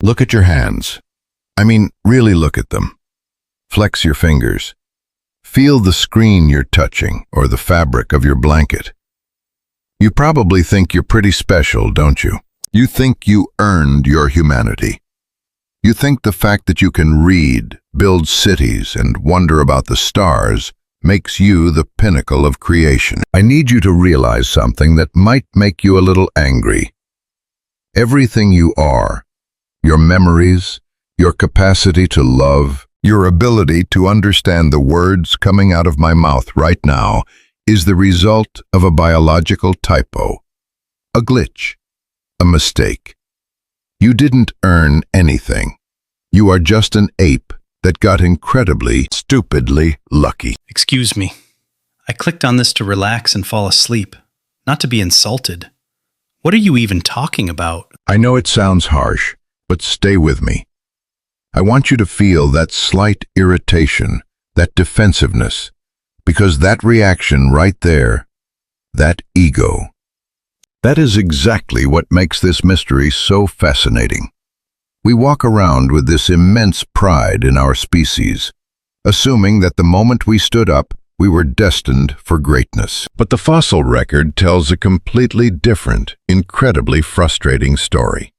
Look at your hands. I mean, really look at them. Flex your fingers. Feel the screen you're touching or the fabric of your blanket. You probably think you're pretty special, don't you? You think you earned your humanity. You think the fact that you can read, build cities, and wonder about the stars makes you the pinnacle of creation. I need you to realize something that might make you a little angry. Everything you are, your memories, your capacity to love, your ability to understand the words coming out of my mouth right now is the result of a biological typo, a glitch, a mistake. You didn't earn anything. You are just an ape that got incredibly, stupidly lucky. Excuse me. I clicked on this to relax and fall asleep, not to be insulted. What are you even talking about? I know it sounds harsh, but stay with me. I want you to feel that slight irritation, that defensiveness, because that reaction right there, that ego, that is exactly what makes this mystery so fascinating. We walk around with this immense pride in our species, assuming that the moment we stood up, we were destined for greatness. But the fossil record tells a completely different, incredibly frustrating story.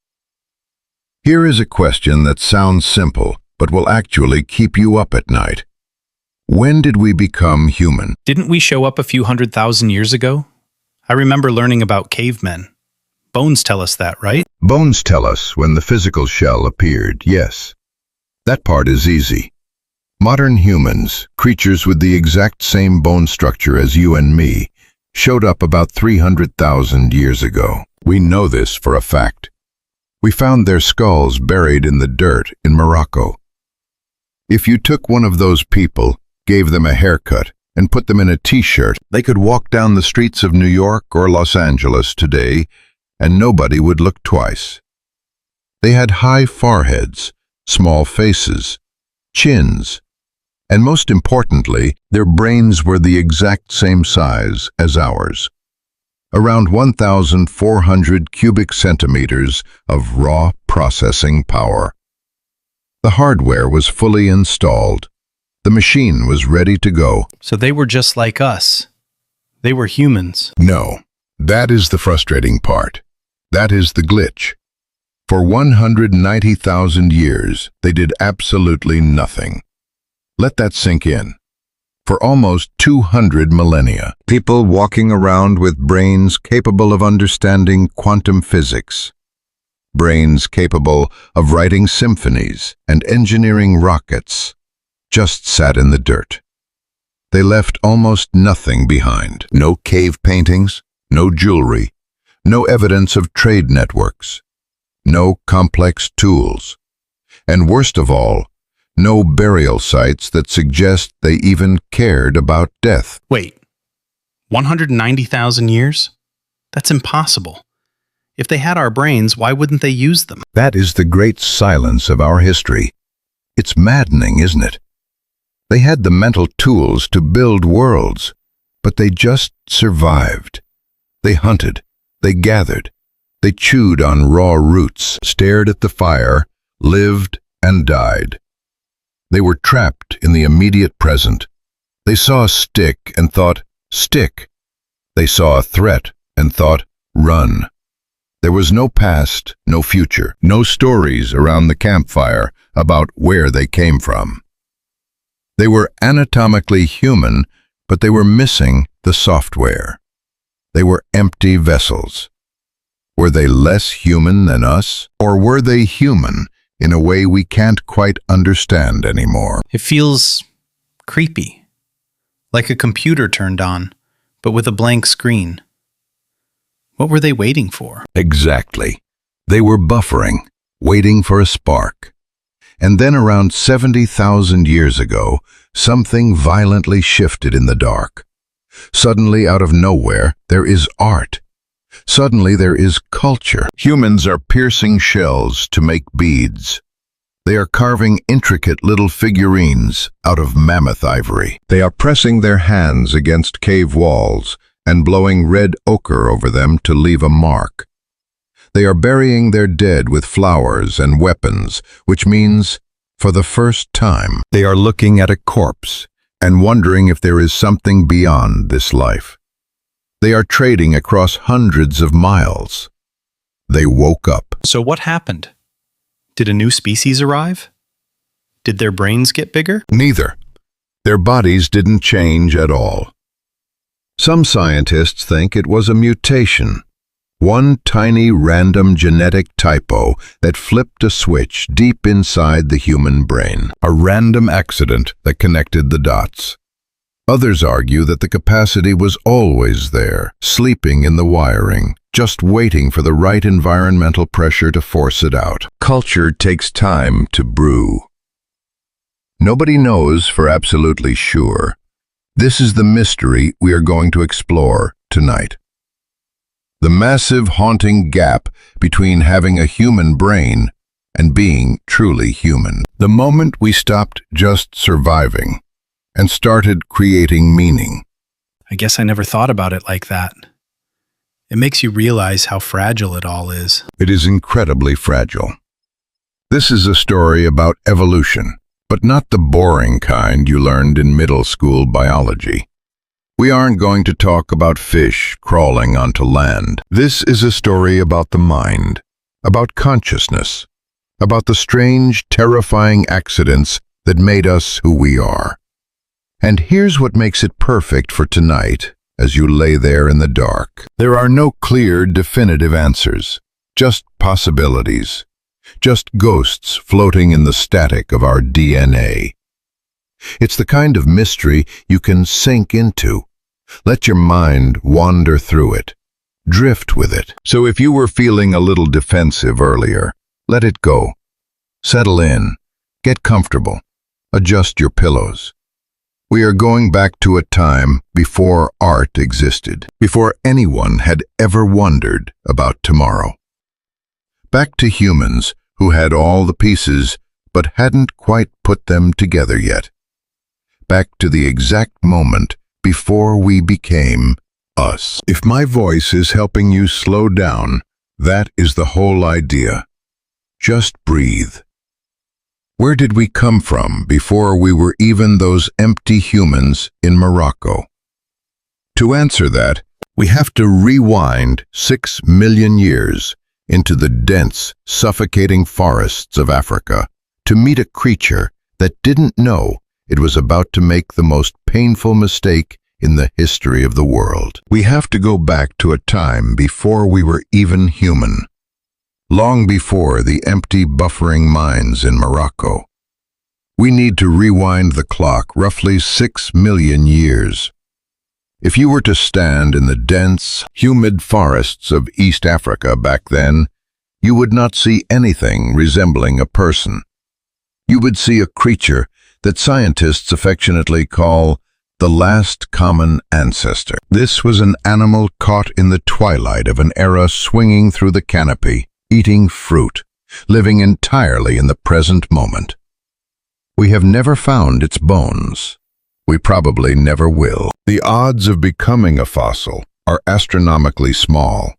Here is a question that sounds simple, but will actually keep you up at night. When did we become human? Didn't we show up a few 100,000 years ago? I remember learning about cavemen. Bones tell us that, right? Bones tell us when the physical shell appeared, yes. That part is easy. Modern humans, creatures with the exact same bone structure as you and me, showed up about 300,000 years ago. We know this for a fact. We found their skulls buried in the dirt in Morocco. If you took one of those people, gave them a haircut, and put them in a t-shirt, they could walk down the streets of New York or Los Angeles today, and nobody would look twice. They had high foreheads, small faces, chins, and most importantly, their brains were the exact same size as ours. Around 1,400 cubic centimeters of raw processing power. The hardware was fully installed. The machine was ready to go. So they were just like us. They were humans. No, that is the frustrating part. That is the glitch. For 190,000 years, they did absolutely nothing. Let that sink in. For almost 200 millennia, people walking around with brains capable of understanding quantum physics, brains capable of writing symphonies and engineering rockets, just sat in the dirt. They left almost nothing behind. No cave paintings, no jewelry, no evidence of trade networks, no complex tools, and worst of all, no burial sites that suggest they even cared about death. Wait, 190,000 years? That's impossible. If they had our brains, why wouldn't they use them? That is the great silence of our history. It's maddening, isn't it? They had the mental tools to build worlds, but they just survived. They hunted, they gathered, they chewed on raw roots, stared at the fire, lived and died. They were trapped in the immediate present. They saw a stick and thought, stick. They saw a threat and thought, run. There was no past, no future, no stories around the campfire about where they came from. They were anatomically human, but they were missing the software. They were empty vessels. Were they less human than us, or were they human in a way we can't quite understand anymore? It feels creepy, like a computer turned on, but with a blank screen. What were they waiting for? Exactly. They were buffering, waiting for a spark. And then around 70,000 years ago, something violently shifted in the dark. Suddenly, out of nowhere, there is art. Suddenly there is culture. Humans are piercing shells to make beads. They are carving intricate little figurines out of mammoth ivory. They are pressing their hands against cave walls and blowing red ochre over them to leave a mark. They are burying their dead with flowers and weapons, which means, for the first time, they are looking at a corpse and wondering if there is something beyond this life. They are trading across hundreds of miles. They woke up. So what happened? Did a new species arrive? Did their brains get bigger? Neither. Their bodies didn't change at all. Some scientists think it was a mutation, one tiny random genetic typo that flipped a switch deep inside the human brain, a random accident that connected the dots. Others argue that the capacity was always there, sleeping in the wiring, just waiting for the right environmental pressure to force it out. Culture takes time to brew. Nobody knows for absolutely sure. This is the mystery we are going to explore tonight. The massive, haunting gap between having a human brain and being truly human. The moment we stopped just surviving and started creating meaning. I guess I never thought about it like that. It makes you realize how fragile it all is. It is incredibly fragile. This is a story about evolution, but not the boring kind you learned in middle school biology. We aren't going to talk about fish crawling onto land. This is a story about the mind, about consciousness, about the strange, terrifying accidents that made us who we are. And here's what makes it perfect for tonight as you lay there in the dark. There are no clear, definitive answers, just possibilities, just ghosts floating in the static of our DNA. It's the kind of mystery you can sink into. Let your mind wander through it. Drift with it. So if you were feeling a little defensive earlier, let it go. Settle in. Get comfortable. Adjust your pillows. We are going back to a time before art existed, before anyone had ever wondered about tomorrow. Back to humans who had all the pieces but hadn't quite put them together yet. Back to the exact moment before we became us. If my voice is helping you slow down, that is the whole idea. Just breathe. Where did we come from before we were even those empty humans in Morocco? To answer that, we have to rewind 6 million years into the dense, suffocating forests of Africa to meet a creature that didn't know it was about to make the most painful mistake in the history of the world. We have to go back to a time before we were even human, long before the empty, buffering mines in Morocco. We need to rewind the clock roughly 6 million years. If you were to stand in the dense, humid forests of East Africa back then, you would not see anything resembling a person. You would see a creature that scientists affectionately call the last common ancestor. This was an animal caught in the twilight of an era, swinging through the canopy, eating fruit, living entirely in the present moment. We have never found its bones. We probably never will. The odds of becoming a fossil are astronomically small,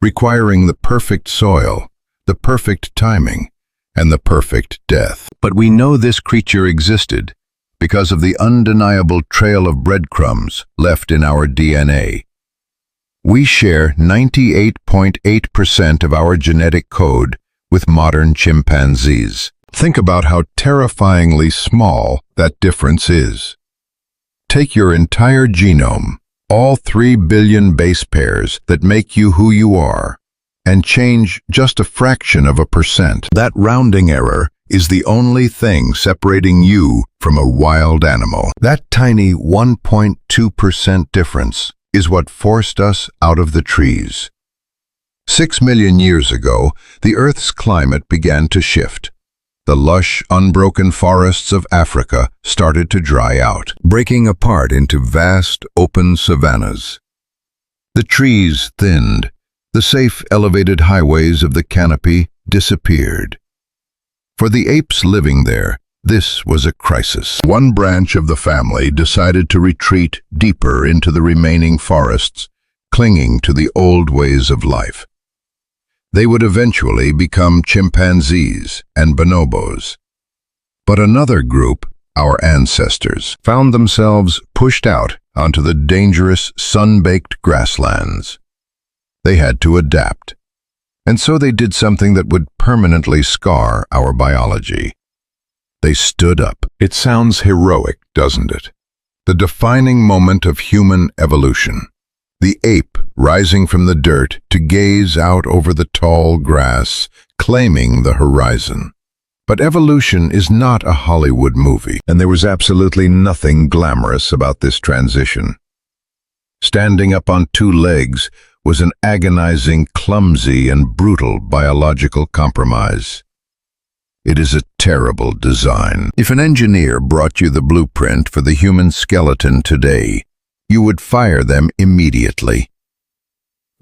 requiring the perfect soil, the perfect timing, and the perfect death. But we know this creature existed because of the undeniable trail of breadcrumbs left in our DNA. We share 98.8% of our genetic code with modern chimpanzees. Think about how terrifyingly small that difference is. Take your entire genome, all 3 billion base pairs that make you who you are, and change just a fraction of a percent. That rounding error is the only thing separating you from a wild animal. That tiny 1.2% difference is what forced us out of the trees. 6 million years ago, the Earth's climate began to shift. The lush, unbroken forests of Africa started to dry out, breaking apart into vast, open savannas. The trees thinned. The safe, elevated highways of the canopy disappeared. For the apes living there, this was a crisis. One branch of the family decided to retreat deeper into the remaining forests, clinging to the old ways of life. They would eventually become chimpanzees and bonobos. But another group, our ancestors, found themselves pushed out onto the dangerous, sun-baked grasslands. They had to adapt. And so they did something that would permanently scar our biology. They stood up. It sounds heroic, doesn't it? The defining moment of human evolution. The ape rising from the dirt to gaze out over the tall grass, claiming the horizon. But evolution is not a Hollywood movie, and there was absolutely nothing glamorous about this transition. Standing up on two legs was an agonizing, clumsy, and brutal biological compromise. It is a terrible design. If an engineer brought you the blueprint for the human skeleton today, you would fire them immediately.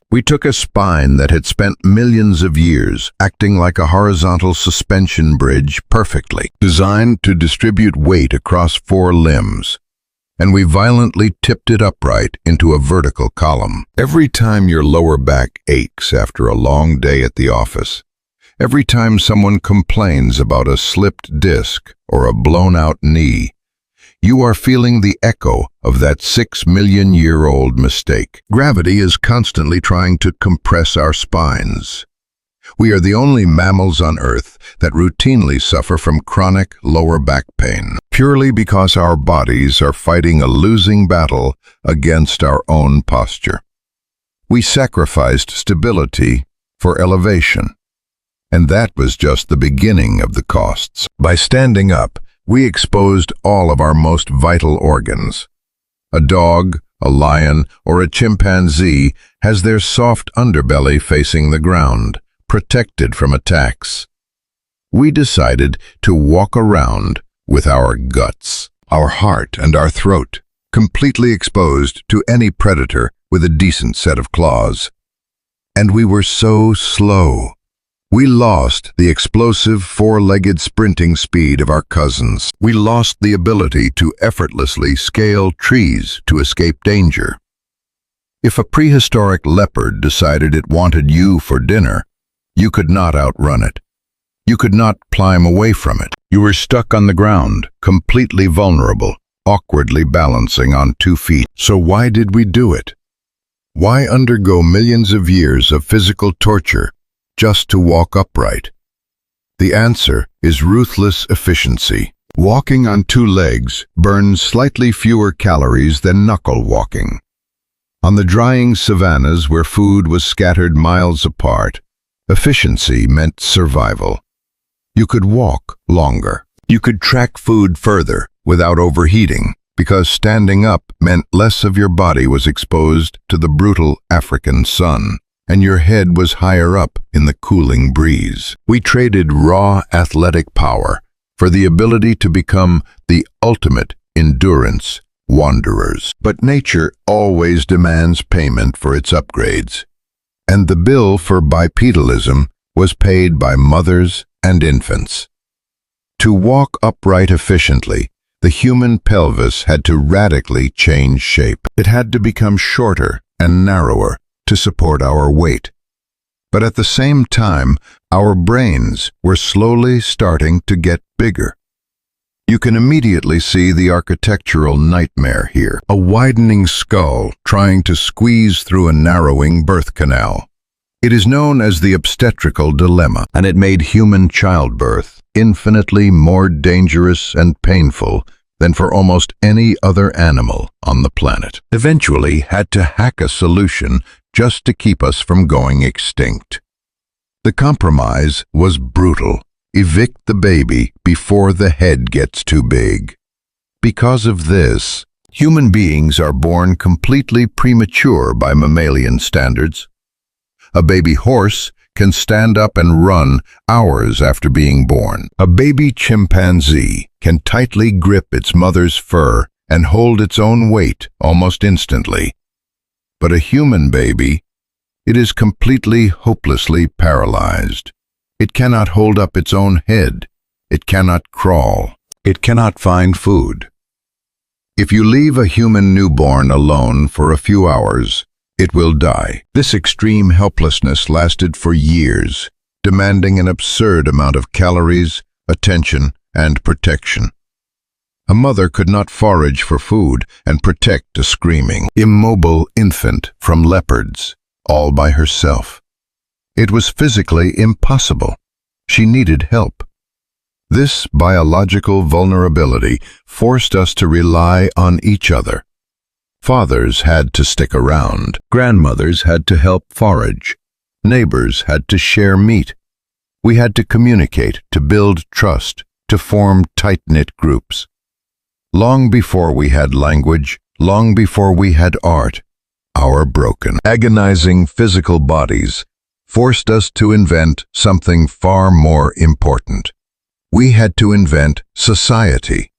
We took a spine that had spent millions of years acting like a horizontal suspension bridge perfectly, designed to distribute weight across 4 limbs, and we violently tipped it upright into a vertical column. Every time your lower back aches after a long day at the office, every time someone complains about a slipped disc or a blown-out knee, you are feeling the echo of that 6-million-year-old mistake. Gravity is constantly trying to compress our spines. We are the only mammals on Earth that routinely suffer from chronic lower back pain, purely because our bodies are fighting a losing battle against our own posture. We sacrificed stability for elevation. And that was just the beginning of the costs. By standing up, we exposed all of our most vital organs. A dog, a lion, or a chimpanzee has their soft underbelly facing the ground, protected from attacks. We decided to walk around with our guts, our heart and our throat, completely exposed to any predator with a decent set of claws. And we were so slow. We lost the explosive 4-legged sprinting speed of our cousins. We lost the ability to effortlessly scale trees to escape danger. If a prehistoric leopard decided it wanted you for dinner, you could not outrun it. You could not climb away from it. You were stuck on the ground, completely vulnerable, awkwardly balancing on 2 feet. So why did we do it? Why undergo millions of years of physical torture just to walk upright? The answer is ruthless efficiency. Walking on 2 legs burns slightly fewer calories than knuckle walking. On the drying savannas where food was scattered miles apart, efficiency meant survival. You could walk longer. You could track food further without overheating, because standing up meant less of your body was exposed to the brutal African sun, and your head was higher up in the cooling breeze. We traded raw athletic power for the ability to become the ultimate endurance wanderers. But nature always demands payment for its upgrades, and the bill for bipedalism was paid by mothers and infants. To walk upright efficiently, the human pelvis had to radically change shape. It had to become shorter and narrower to support our weight. But at the same time, our brains were slowly starting to get bigger. You can immediately see the architectural nightmare here. A widening skull trying to squeeze through a narrowing birth canal. It is known as the obstetrical dilemma, and it made human childbirth infinitely more dangerous and painful than for almost any other animal on the planet. Eventually had to hack a solution just to keep us from going extinct. The compromise was brutal. Evict the baby before the head gets too big. Because of this, human beings are born completely premature by mammalian standards. A baby horse can stand up and run hours after being born. A baby chimpanzee can tightly grip its mother's fur and hold its own weight almost instantly. But a human baby, it is completely hopelessly paralyzed. It cannot hold up its own head. It cannot crawl. It cannot find food. If you leave a human newborn alone for a few hours, it will die. This extreme helplessness lasted for years, demanding an absurd amount of calories, attention, and protection. A mother could not forage for food and protect a screaming, immobile infant from leopards, all by herself. It was physically impossible. She needed help. This biological vulnerability forced us to rely on each other. Fathers had to stick around. Grandmothers had to help forage. Neighbors had to share meat. We had to communicate, to build trust, to form tight-knit groups. Long before we had language, long before we had art, our broken, agonizing physical bodies forced us to invent something far more important. We had to invent society.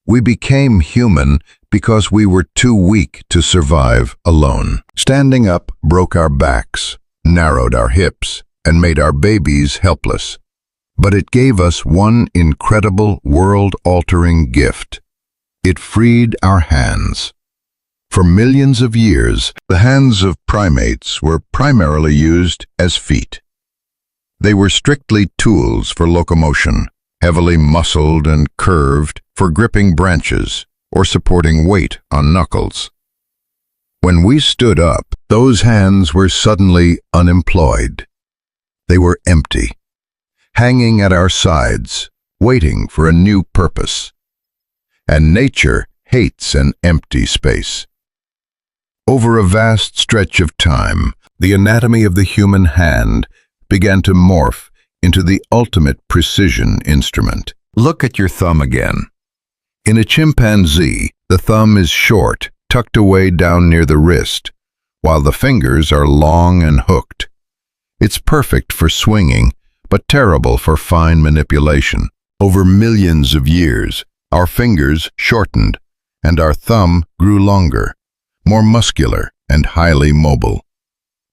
We became human because we were too weak to survive alone. Standing up broke our backs, narrowed our hips, and made our babies helpless. But it gave us one incredible, world-altering gift. It freed our hands. For millions of years, the hands of primates were primarily used as feet. They were strictly tools for locomotion, heavily muscled and curved for gripping branches or supporting weight on knuckles. When we stood up, those hands were suddenly unemployed. They were empty, hanging at our sides, waiting for a new purpose. And nature hates an empty space. Over a vast stretch of time, the anatomy of the human hand began to morph into the ultimate precision instrument. Look at your thumb again. In a chimpanzee, the thumb is short, tucked away down near the wrist, while the fingers are long and hooked. It's perfect for swinging, but terrible for fine manipulation. Over millions of years, our fingers shortened, and our thumb grew longer, more muscular and highly mobile.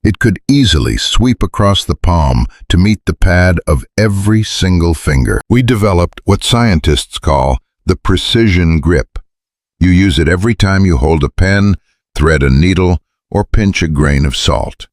It could easily sweep across the palm to meet the pad of every single finger. We developed what scientists call the precision grip. You use it every time you hold a pen, thread a needle, or pinch a grain of salt.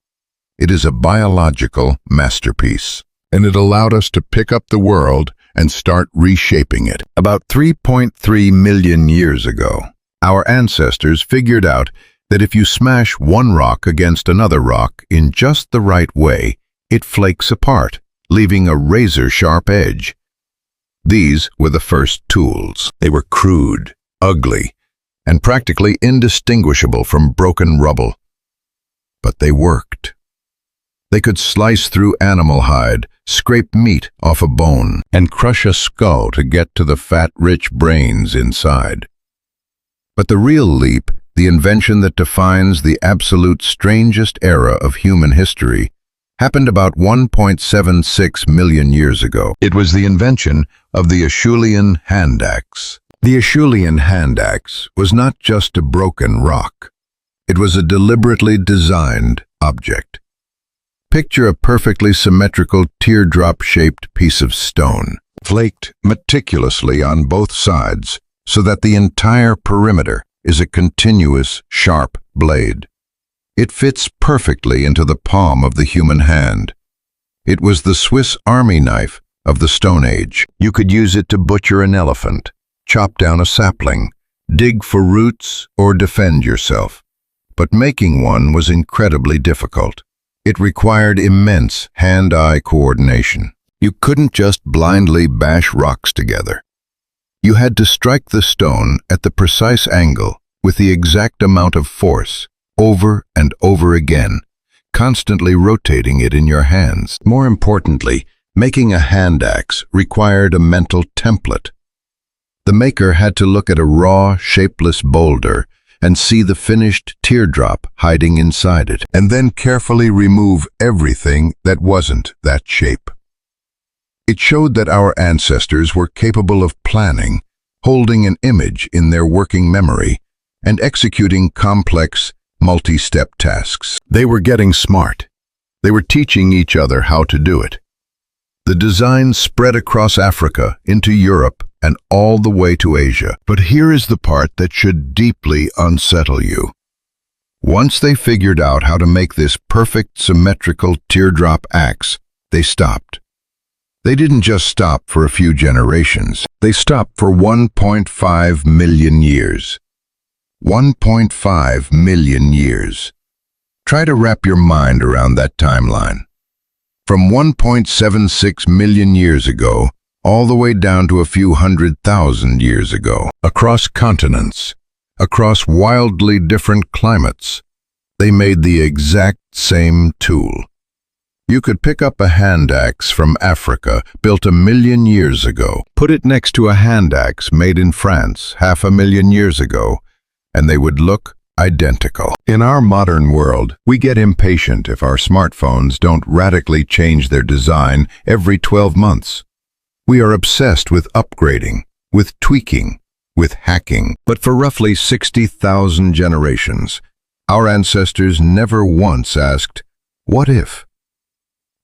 It is a biological masterpiece, and it allowed us to pick up the world and start reshaping it. About 3.3 million years ago, our ancestors figured out that if you smash one rock against another rock in just the right way, it flakes apart, leaving a razor-sharp edge. These were the first tools. They were crude, ugly, and practically indistinguishable from broken rubble. But they worked. They could slice through animal hide, scrape meat off a bone, and crush a skull to get to the fat, rich brains inside. But the real leap, the invention that defines the absolute strangest era of human history, happened about 1.76 million years ago. It was the invention of the Acheulean hand axe. The Acheulean hand axe was not just a broken rock. It was a deliberately designed object. Picture a perfectly symmetrical teardrop-shaped piece of stone, flaked meticulously on both sides so that the entire perimeter is a continuous, sharp blade. It fits perfectly into the palm of the human hand. It was the Swiss Army knife of the Stone Age. You could use it to butcher an elephant, chop down a sapling, dig for roots, or defend yourself. But making one was incredibly difficult. It required immense hand-eye coordination. You couldn't just blindly bash rocks together. You had to strike the stone at the precise angle with the exact amount of force, over and over again, constantly rotating it in your hands. More importantly, making a hand axe required a mental template. The maker had to look at a raw, shapeless boulder and see the finished teardrop hiding inside it, and then carefully remove everything that wasn't that shape. It showed that our ancestors were capable of planning, holding an image in their working memory, and executing complex, multi-step tasks. They were getting smart. They were teaching each other how to do it. The design spread across Africa, into Europe, and all the way to Asia. But here is the part that should deeply unsettle you. Once they figured out how to make this perfect symmetrical teardrop axe, they stopped. They didn't just stop for a few generations. They stopped for 1.5 million years. 1.5 million years. Try to wrap your mind around that timeline. From 1.76 million years ago, all the way down to a few 100,000 years ago, across continents, across wildly different climates, they made the exact same tool. You could pick up a hand axe from Africa, built 1 million years ago, put it next to a hand axe made in France 500,000 years ago, and they would look identical. In our modern world, we get impatient if our smartphones don't radically change their design every 12 months. We are obsessed with upgrading, with tweaking, with hacking. But for roughly 60,000 generations, our ancestors never once asked, "What if?"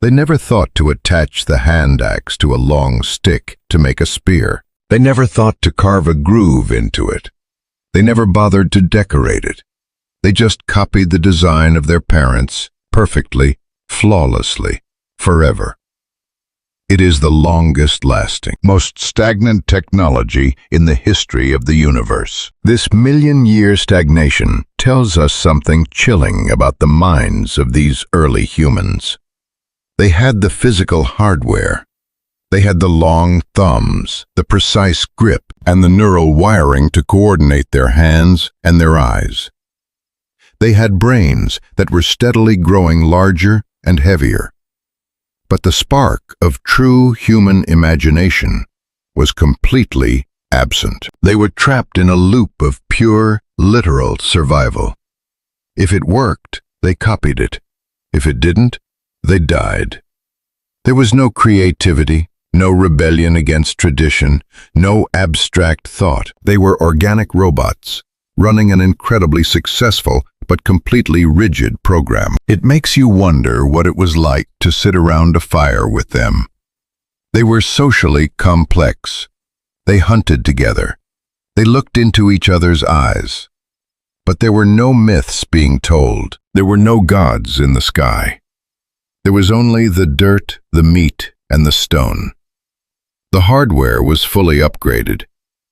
They never thought to attach the hand axe to a long stick to make a spear. They never thought to carve a groove into it. They never bothered to decorate it. They just copied the design of their parents perfectly, flawlessly, forever. It is the longest-lasting, most stagnant technology in the history of the universe. This million-year stagnation tells us something chilling about the minds of these early humans. They had the physical hardware. They had the long thumbs, the precise grip, and the neural wiring to coordinate their hands and their eyes. They had brains that were steadily growing larger and heavier. But the spark of true human imagination was completely absent. They were trapped in a loop of pure, literal survival. If it worked, they copied it. If it didn't, they died. There was no creativity, no rebellion against tradition, no abstract thought. They were organic robots, running an incredibly successful but completely rigid program. It makes you wonder what it was like to sit around a fire with them. They were socially complex. They hunted together. They looked into each other's eyes. But there were no myths being told. There were no gods in the sky. There was only the dirt, the meat, and the stone. The hardware was fully upgraded,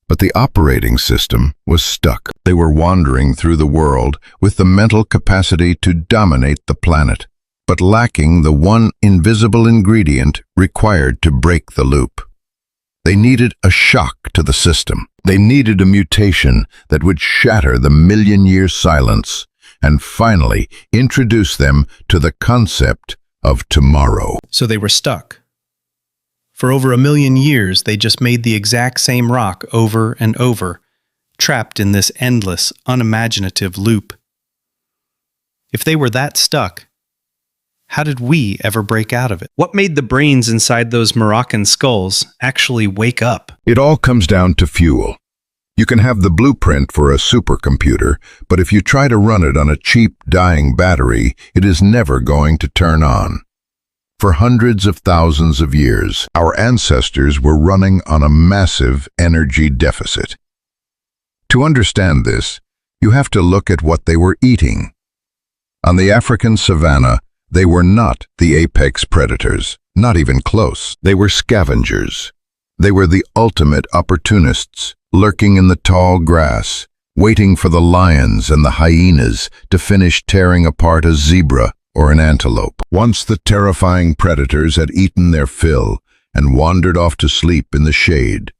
but the operating system was stuck. They were wandering through the world with the mental capacity to dominate the planet, but lacking the one invisible ingredient required to break the loop. They needed a shock to the system. They needed a mutation that would shatter the million-year silence and finally introduce them to the concept of tomorrow. So they were stuck. For over 1 million years, they just made the exact same rock over and over, trapped in this endless, unimaginative loop. If they were that stuck, how did we ever break out of it? What made the brains inside those Moroccan skulls actually wake up? It all comes down to fuel. You can have the blueprint for a supercomputer, but if you try to run it on a cheap, dying battery, it is never going to turn on. For hundreds of thousands of years, our ancestors were running on a massive energy deficit. To understand this, you have to look at what they were eating. On the African savanna, they were not the apex predators, not even close. They were scavengers. They were the ultimate opportunists, lurking in the tall grass, waiting for the lions and the hyenas to finish tearing apart a zebra or an antelope. Once the terrifying predators had eaten their fill and wandered off to sleep in the shade,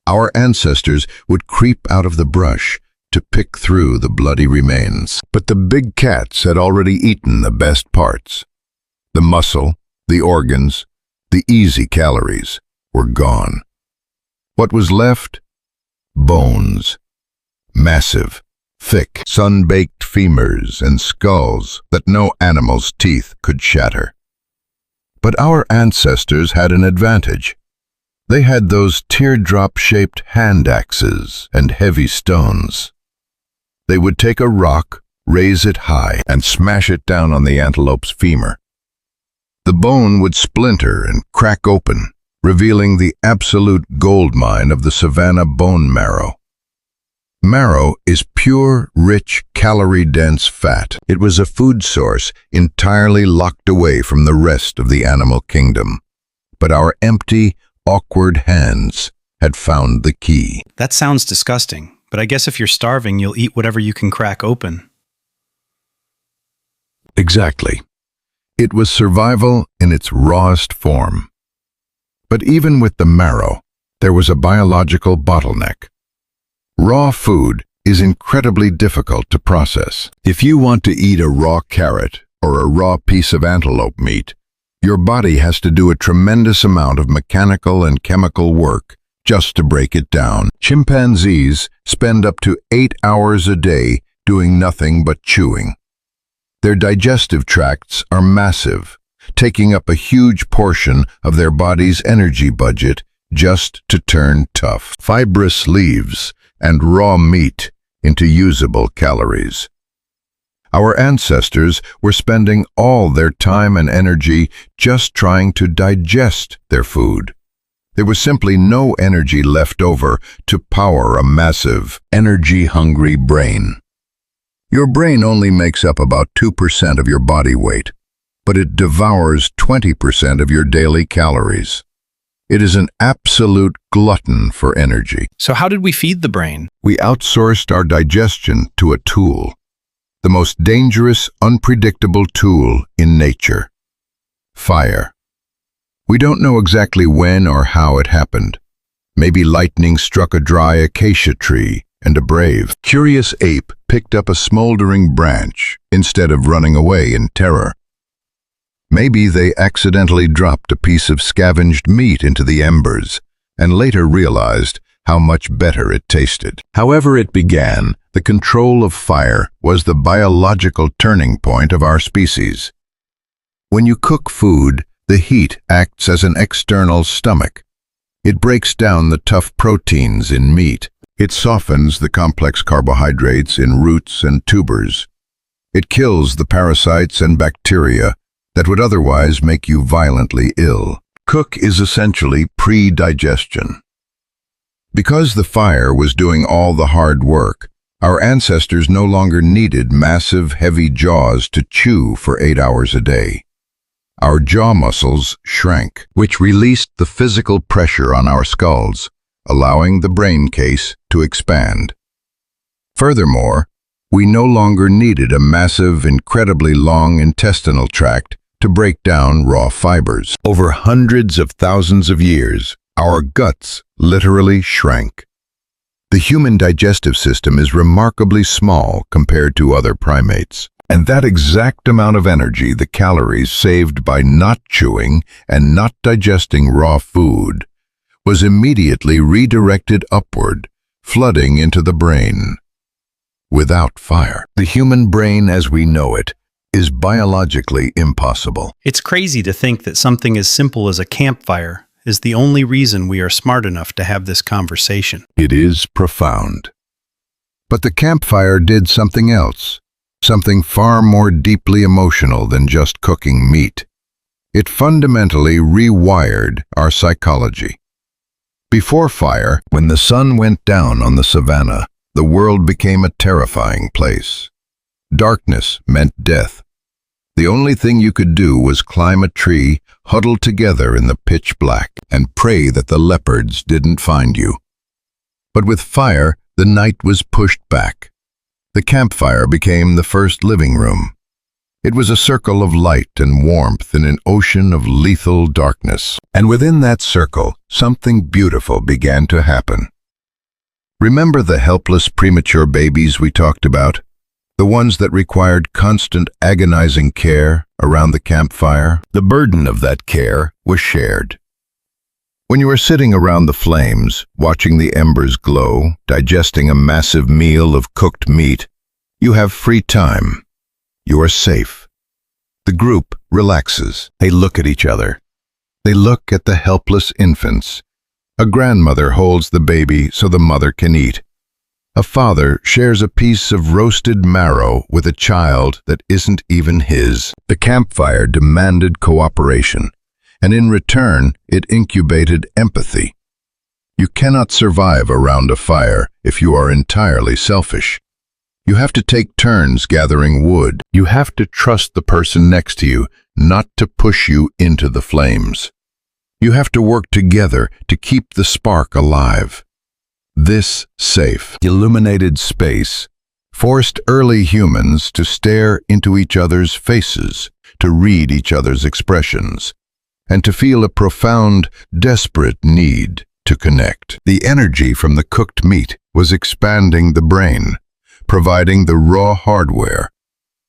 our ancestors would creep out of the brush to pick through the bloody remains. But the big cats had already eaten the best parts. The muscle, the organs, the easy calories were gone. What was left? Bones. Massive, thick, sun-baked femurs and skulls that no animal's teeth could shatter. But our ancestors had an advantage. They had those teardrop-shaped hand axes and heavy stones. They would take a rock, raise it high, and smash it down on the antelope's femur. The bone would splinter and crack open, revealing the absolute goldmine of the savanna bone marrow. Marrow is pure, rich, calorie-dense fat. It was a food source entirely locked away from the rest of the animal kingdom. But our empty, awkward hands had found the key. That sounds disgusting, but I guess if you're starving, you'll eat whatever you can crack open. Exactly. It was survival in its rawest form. But even with the marrow, there was a biological bottleneck. Raw food is incredibly difficult to process. If you want to eat a raw carrot or a raw piece of antelope meat, your body has to do a tremendous amount of mechanical and chemical work just to break it down. Chimpanzees spend up to 8 hours a day doing nothing but chewing. Their digestive tracts are massive, taking up a huge portion of their body's energy budget just to turn tough, fibrous leaves and raw meat into usable calories. Our ancestors were spending all their time and energy just trying to digest their food. There was simply no energy left over to power a massive, energy-hungry brain. Your brain only makes up about 2% of your body weight, but it devours 20% of your daily calories. It is an absolute glutton for energy. So how did we feed the brain? We outsourced our digestion to a tool, the most dangerous, unpredictable tool in nature: fire. We don't know exactly when or how it happened. Maybe lightning struck a dry acacia tree, and a brave, curious ape picked up a smoldering branch instead of running away in terror. Maybe they accidentally dropped a piece of scavenged meat into the embers and later realized how much better it tasted. However it began, the control of fire was the biological turning point of our species. When you cook food, the heat acts as an external stomach. It breaks down the tough proteins in meat. It softens the complex carbohydrates in roots and tubers. It kills the parasites and bacteria that would otherwise make you violently ill. Cook is essentially pre-digestion. Because the fire was doing all the hard work, our ancestors no longer needed massive, heavy jaws to chew for 8 hours a day. Our jaw muscles shrank, which released the physical pressure on our skulls, allowing the brain case to expand. Furthermore, we no longer needed a massive, incredibly long intestinal tract to break down raw fibers. Over hundreds of thousands of years, our guts literally shrank. The human digestive system is remarkably small compared to other primates. And that exact amount of energy, the calories saved by not chewing and not digesting raw food, was immediately redirected upward, flooding into the brain. Without fire, the human brain as we know it is biologically impossible. It's crazy to think that something as simple as a campfire is the only reason we are smart enough to have this conversation. It is profound. But the campfire did something else. Something far more deeply emotional than just cooking meat. It fundamentally rewired our psychology. Before fire, when the sun went down on the savannah, the world became a terrifying place. Darkness meant death. The only thing you could do was climb a tree, huddle together in the pitch black, and pray that the leopards didn't find you. But with fire, the night was pushed back. The campfire became the first living room. It was a circle of light and warmth in an ocean of lethal darkness. And within that circle, something beautiful began to happen. Remember the helpless premature babies we talked about? The ones that required constant agonizing care around the campfire? The burden of that care was shared. When you are sitting around the flames, watching the embers glow, digesting a massive meal of cooked meat, you have free time. You are safe. The group relaxes. They look at each other. They look at the helpless infants. A grandmother holds the baby so the mother can eat. A father shares a piece of roasted marrow with a child that isn't even his. The campfire demanded cooperation, and in return, it incubated empathy. You cannot survive around a fire if you are entirely selfish. You have to take turns gathering wood. You have to trust the person next to you not to push you into the flames. You have to work together to keep the spark alive. This safe, illuminated space forced early humans to stare into each other's faces, to read each other's expressions, and to feel a profound, desperate need to connect. The energy from the cooked meat was expanding the brain, providing the raw hardware,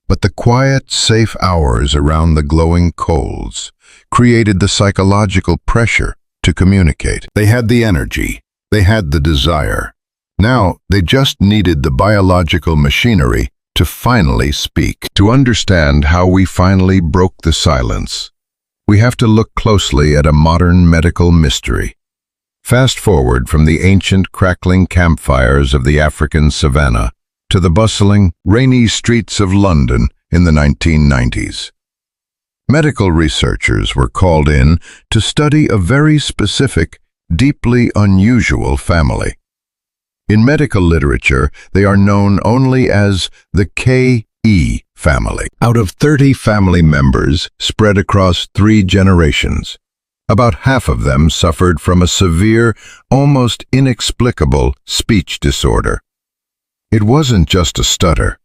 but the quiet, safe hours around the glowing coals created the psychological pressure to communicate. They had the energy, they had the desire. Now they just needed the biological machinery to finally speak. To understand how we finally broke the silence, we have to look closely at a modern medical mystery. Fast forward from the ancient crackling campfires of the African savanna to the bustling, rainy streets of London in the 1990s. Medical researchers were called in to study a very specific, deeply unusual family. In medical literature, they are known only as the KE family. Out of 30 family members spread across 3 generations, about half of them suffered from a severe, almost inexplicable speech disorder. It wasn't just a stutter.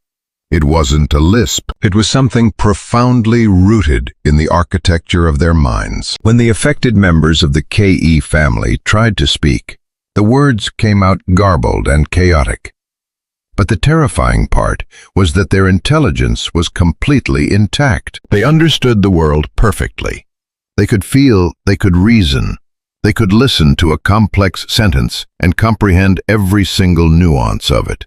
It wasn't a lisp. It was something profoundly rooted in the architecture of their minds. When the affected members of the KE family tried to speak, the words came out garbled and chaotic. But the terrifying part was that their intelligence was completely intact. They understood the world perfectly. They could feel, they could reason, they could listen to a complex sentence and comprehend every single nuance of it.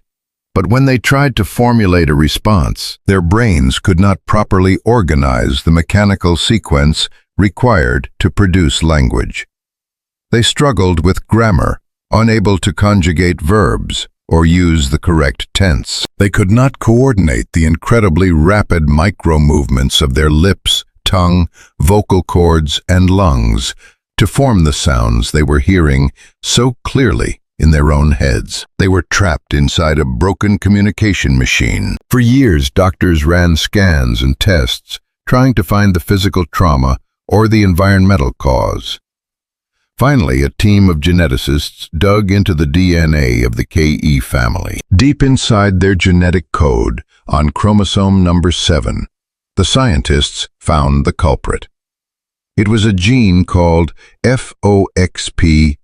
But when they tried to formulate a response, their brains could not properly organize the mechanical sequence required to produce language. They struggled with grammar, unable to conjugate verbs or use the correct tense. They could not coordinate the incredibly rapid micro-movements of their lips, tongue, vocal cords, and lungs to form the sounds they were hearing so clearly in their own heads. They were trapped inside a broken communication machine. For years, doctors ran scans and tests, trying to find the physical trauma or the environmental cause. Finally, a team of geneticists dug into the DNA of the KE family. Deep inside their genetic code, on chromosome number 7, the scientists found the culprit. It was a gene called FOXP2.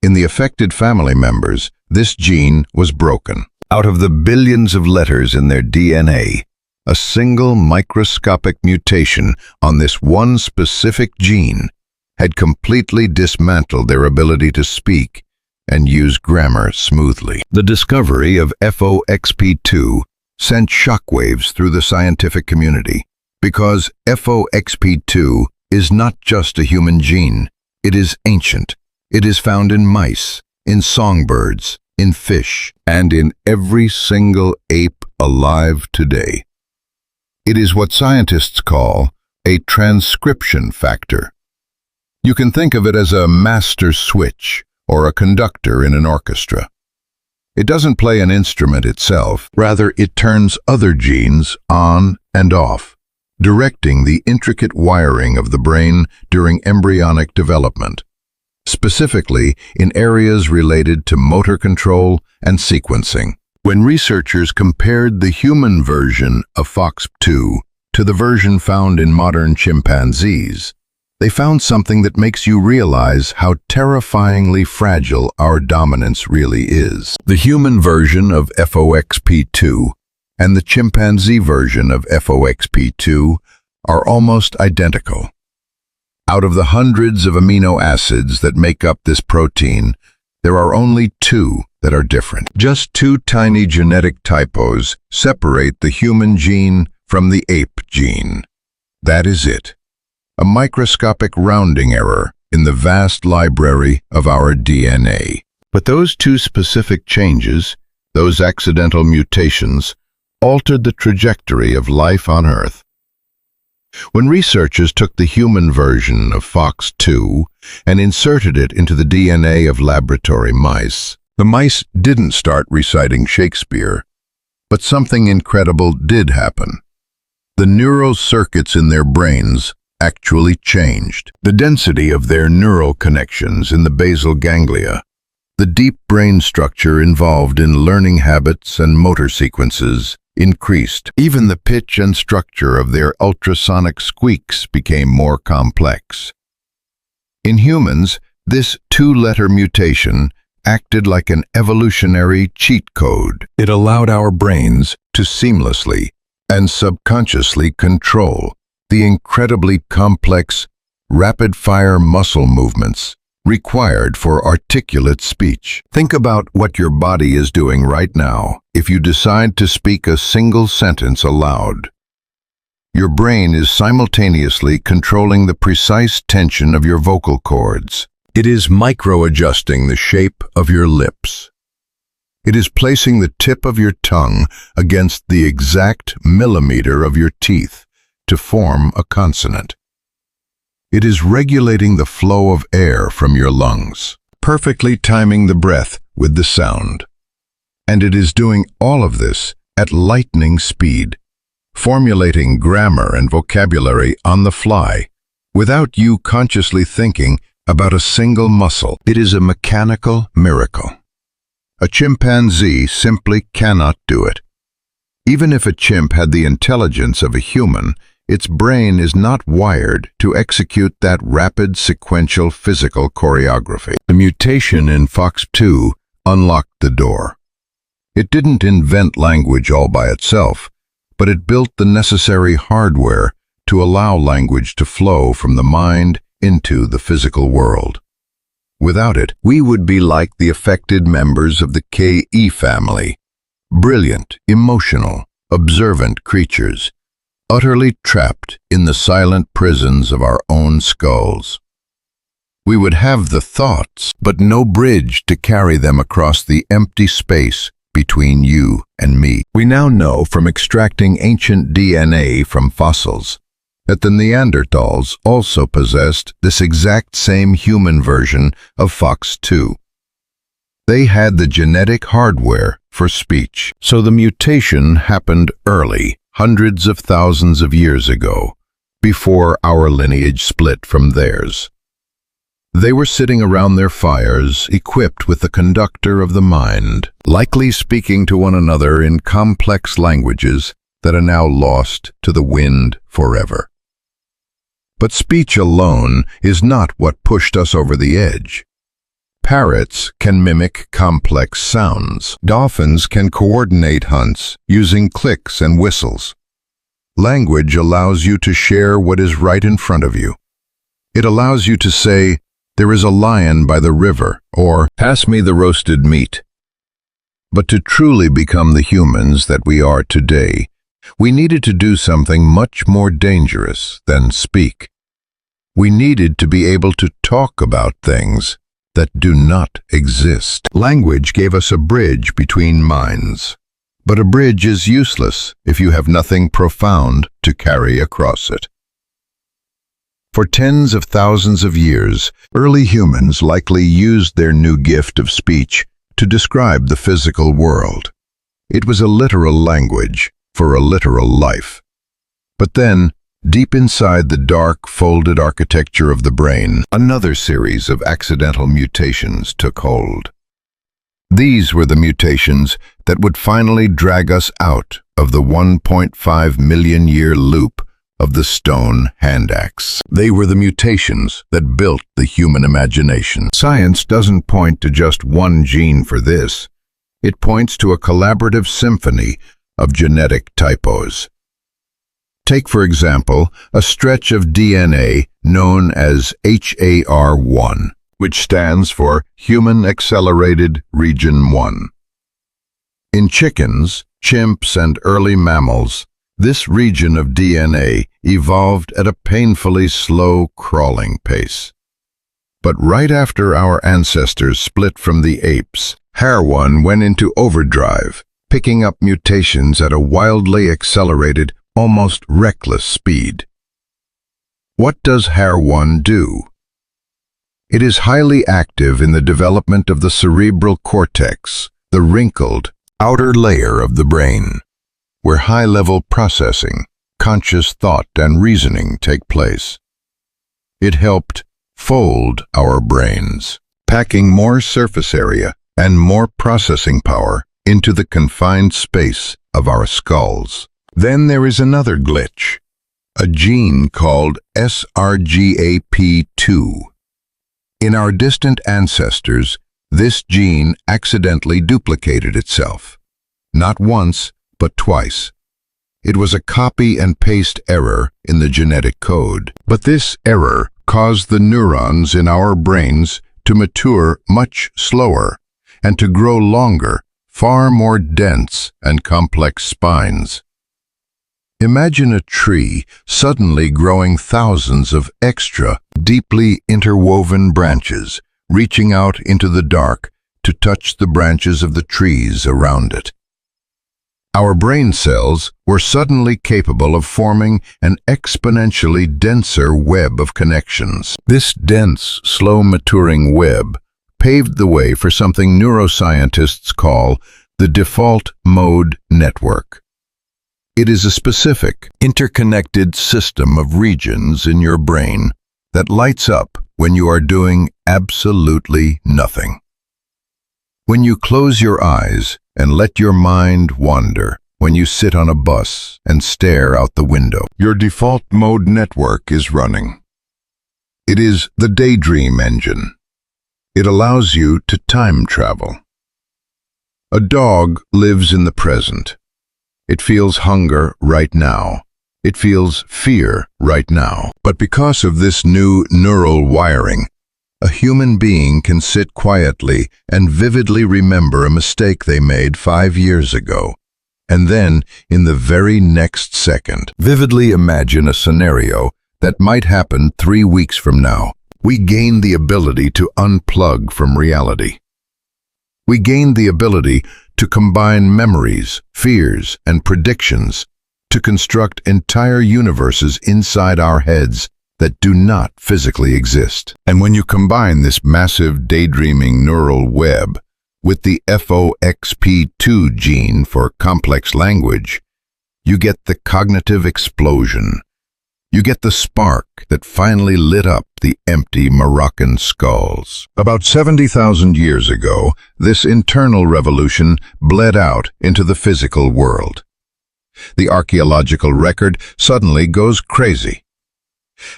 In the affected family members, this gene was broken. Out of the billions of letters in their DNA, a single microscopic mutation on this one specific gene had completely dismantled their ability to speak and use grammar smoothly. The discovery of FOXP2 sent shockwaves through the scientific community, because FOXP2 is not just a human gene, it is ancient. It is found in mice, in songbirds, in fish, and in every single ape alive today. It is what scientists call a transcription factor. You can think of it as a master switch or a conductor in an orchestra. It doesn't play an instrument itself, rather it turns other genes on and off, directing the intricate wiring of the brain during embryonic development, specifically in areas related to motor control and sequencing. When researchers compared the human version of FOXP2 to the version found in modern chimpanzees, they found something that makes you realize how terrifyingly fragile our dominance really is. The human version of FOXP2 and the chimpanzee version of FOXP2 are almost identical. Out of the hundreds of amino acids that make up this protein, there are only 2 that are different. Just 2 tiny genetic typos separate the human gene from the ape gene. That is it. A microscopic rounding error in the vast library of our DNA. But those 2 specific changes, those accidental mutations, altered the trajectory of life on Earth. When researchers took the human version of FOX2 and inserted it into the DNA of laboratory mice, the mice didn't start reciting Shakespeare, but something incredible did happen. The neural circuits in their brains actually changed. The density of their neural connections in the basal ganglia, the deep brain structure involved in learning habits and motor sequences, increased. Even the pitch and structure of their ultrasonic squeaks became more complex. In humans, this two-letter mutation acted like an evolutionary cheat code. It allowed our brains to seamlessly and subconsciously control the incredibly complex, rapid-fire muscle movements required for articulate speech. Think about what your body is doing right now if you decide to speak a single sentence aloud. Your brain is simultaneously controlling the precise tension of your vocal cords. It is micro-adjusting the shape of your lips. It is placing the tip of your tongue against the exact millimeter of your teeth to form a consonant. It is regulating the flow of air from your lungs, perfectly timing the breath with the sound. And it is doing all of this at lightning speed, formulating grammar and vocabulary on the fly, without you consciously thinking about a single muscle. It is a mechanical miracle. A chimpanzee simply cannot do it. Even if a chimp had the intelligence of a human, its brain is not wired to execute that rapid sequential physical choreography. The mutation in FOX2 unlocked the door. It didn't invent language all by itself, but it built the necessary hardware to allow language to flow from the mind into the physical world. Without it, we would be like the affected members of the KE family, brilliant, emotional, observant creatures, utterly trapped in the silent prisons of our own skulls. We would have the thoughts, but no bridge to carry them across the empty space between you and me. We now know from extracting ancient DNA from fossils that the Neanderthals also possessed this exact same human version of FOX2. They had the genetic hardware for speech. So the mutation happened early, hundreds of thousands of years ago, before our lineage split from theirs. They were sitting around their fires, equipped with the conductor of the mind, likely speaking to one another in complex languages that are now lost to the wind forever. But speech alone is not what pushed us over the edge. Parrots can mimic complex sounds. Dolphins can coordinate hunts using clicks and whistles. Language allows you to share what is right in front of you. It allows you to say, "There is a lion by the river," or "Pass me the roasted meat." But to truly become the humans that we are today, we needed to do something much more dangerous than speak. We needed to be able to talk about things that do not exist. Language gave us a bridge between minds, but a bridge is useless if you have nothing profound to carry across it. For tens of thousands of years, early humans likely used their new gift of speech to describe the physical world. It was a literal language for a literal life. But then, deep inside the dark, folded architecture of the brain, another series of accidental mutations took hold. These were the mutations that would finally drag us out of the 1.5 million year loop of the stone hand axe. They were the mutations that built the human imagination. Science doesn't point to just one gene for this. It points to a collaborative symphony of genetic typos. Take, for example, a stretch of DNA known as HAR1, which stands for Human Accelerated Region 1. In chickens, chimps, and early mammals, this region of DNA evolved at a painfully slow crawling pace. But right after our ancestors split from the apes, HAR1 went into overdrive, picking up mutations at a wildly accelerated, almost reckless speed. What does HAR1 do? It is highly active in the development of the cerebral cortex, the wrinkled outer layer of the brain, where high-level processing, conscious thought, and reasoning take place. It helped fold our brains, packing more surface area and more processing power into the confined space of our skulls. Then there is another glitch, a gene called sRGAP2. In our distant ancestors, this gene accidentally duplicated itself. Not once, but twice. It was a copy and paste error in the genetic code. But this error caused the neurons in our brains to mature much slower and to grow longer, far more dense and complex spines. Imagine a tree suddenly growing thousands of extra, deeply interwoven branches, reaching out into the dark to touch the branches of the trees around it. Our brain cells were suddenly capable of forming an exponentially denser web of connections. This dense, slow-maturing web paved the way for something neuroscientists call the default mode network. It is a specific, interconnected system of regions in your brain that lights up when you are doing absolutely nothing. When you close your eyes and let your mind wander, when you sit on a bus and stare out the window, your default mode network is running. It is the daydream engine. It allows you to time travel. A dog lives in the present. It feels hunger right now. It feels fear right now. But because of this new neural wiring, a human being can sit quietly and vividly remember a mistake they made 5 years ago, and then, in the very next second, vividly imagine a scenario that might happen 3 weeks from now. We gain the ability to unplug from reality. We gain the ability to combine memories, fears, and predictions to construct entire universes inside our heads that do not physically exist. And when you combine this massive daydreaming neural web with the FOXP2 gene for complex language, you get the cognitive explosion. You get the spark that finally lit up the empty Moroccan skulls. About 70,000 years ago, this internal revolution bled out into the physical world. The archaeological record suddenly goes crazy.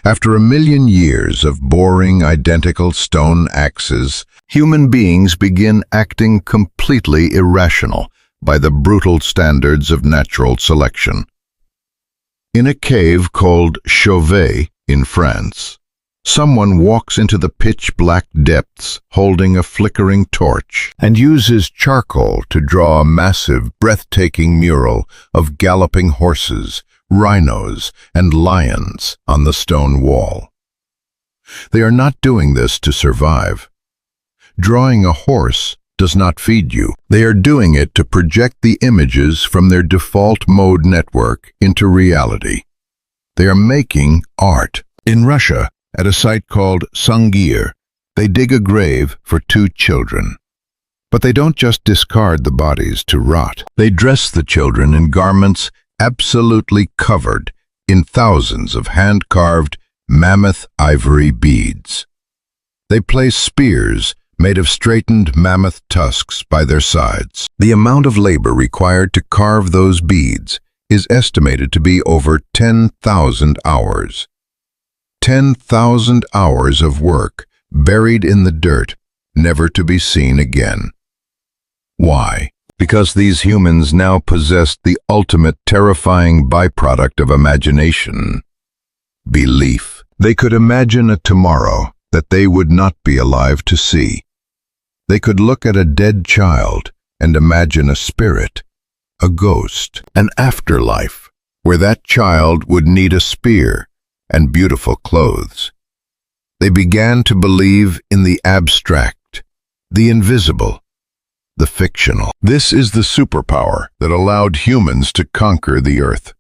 After 1 million years of boring, identical stone axes, human beings begin acting completely irrational by the brutal standards of natural selection. In a cave called Chauvet in France, someone walks into the pitch-black depths holding a flickering torch and uses charcoal to draw a massive, breathtaking mural of galloping horses, rhinos, and lions on the stone wall. They are not doing this to survive. Drawing a horse does not feed you. They are doing it to project the images from their default mode network into reality. They are making art. In Russia, at a site called Sungir, they dig a grave for 2 children. But they don't just discard the bodies to rot. They dress the children in garments absolutely covered in thousands of hand-carved mammoth ivory beads. They place spears made of straightened mammoth tusks by their sides. The amount of labor required to carve those beads is estimated to be over 10,000 hours. 10,000 hours of work buried in the dirt, never to be seen again. Why? Because these humans now possessed the ultimate terrifying byproduct of imagination: belief. They could imagine a tomorrow that they would not be alive to see. They could look at a dead child and imagine a spirit, a ghost, an afterlife, where that child would need a spear and beautiful clothes. They began to believe in the abstract, the invisible, the fictional. This is the superpower that allowed humans to conquer the earth.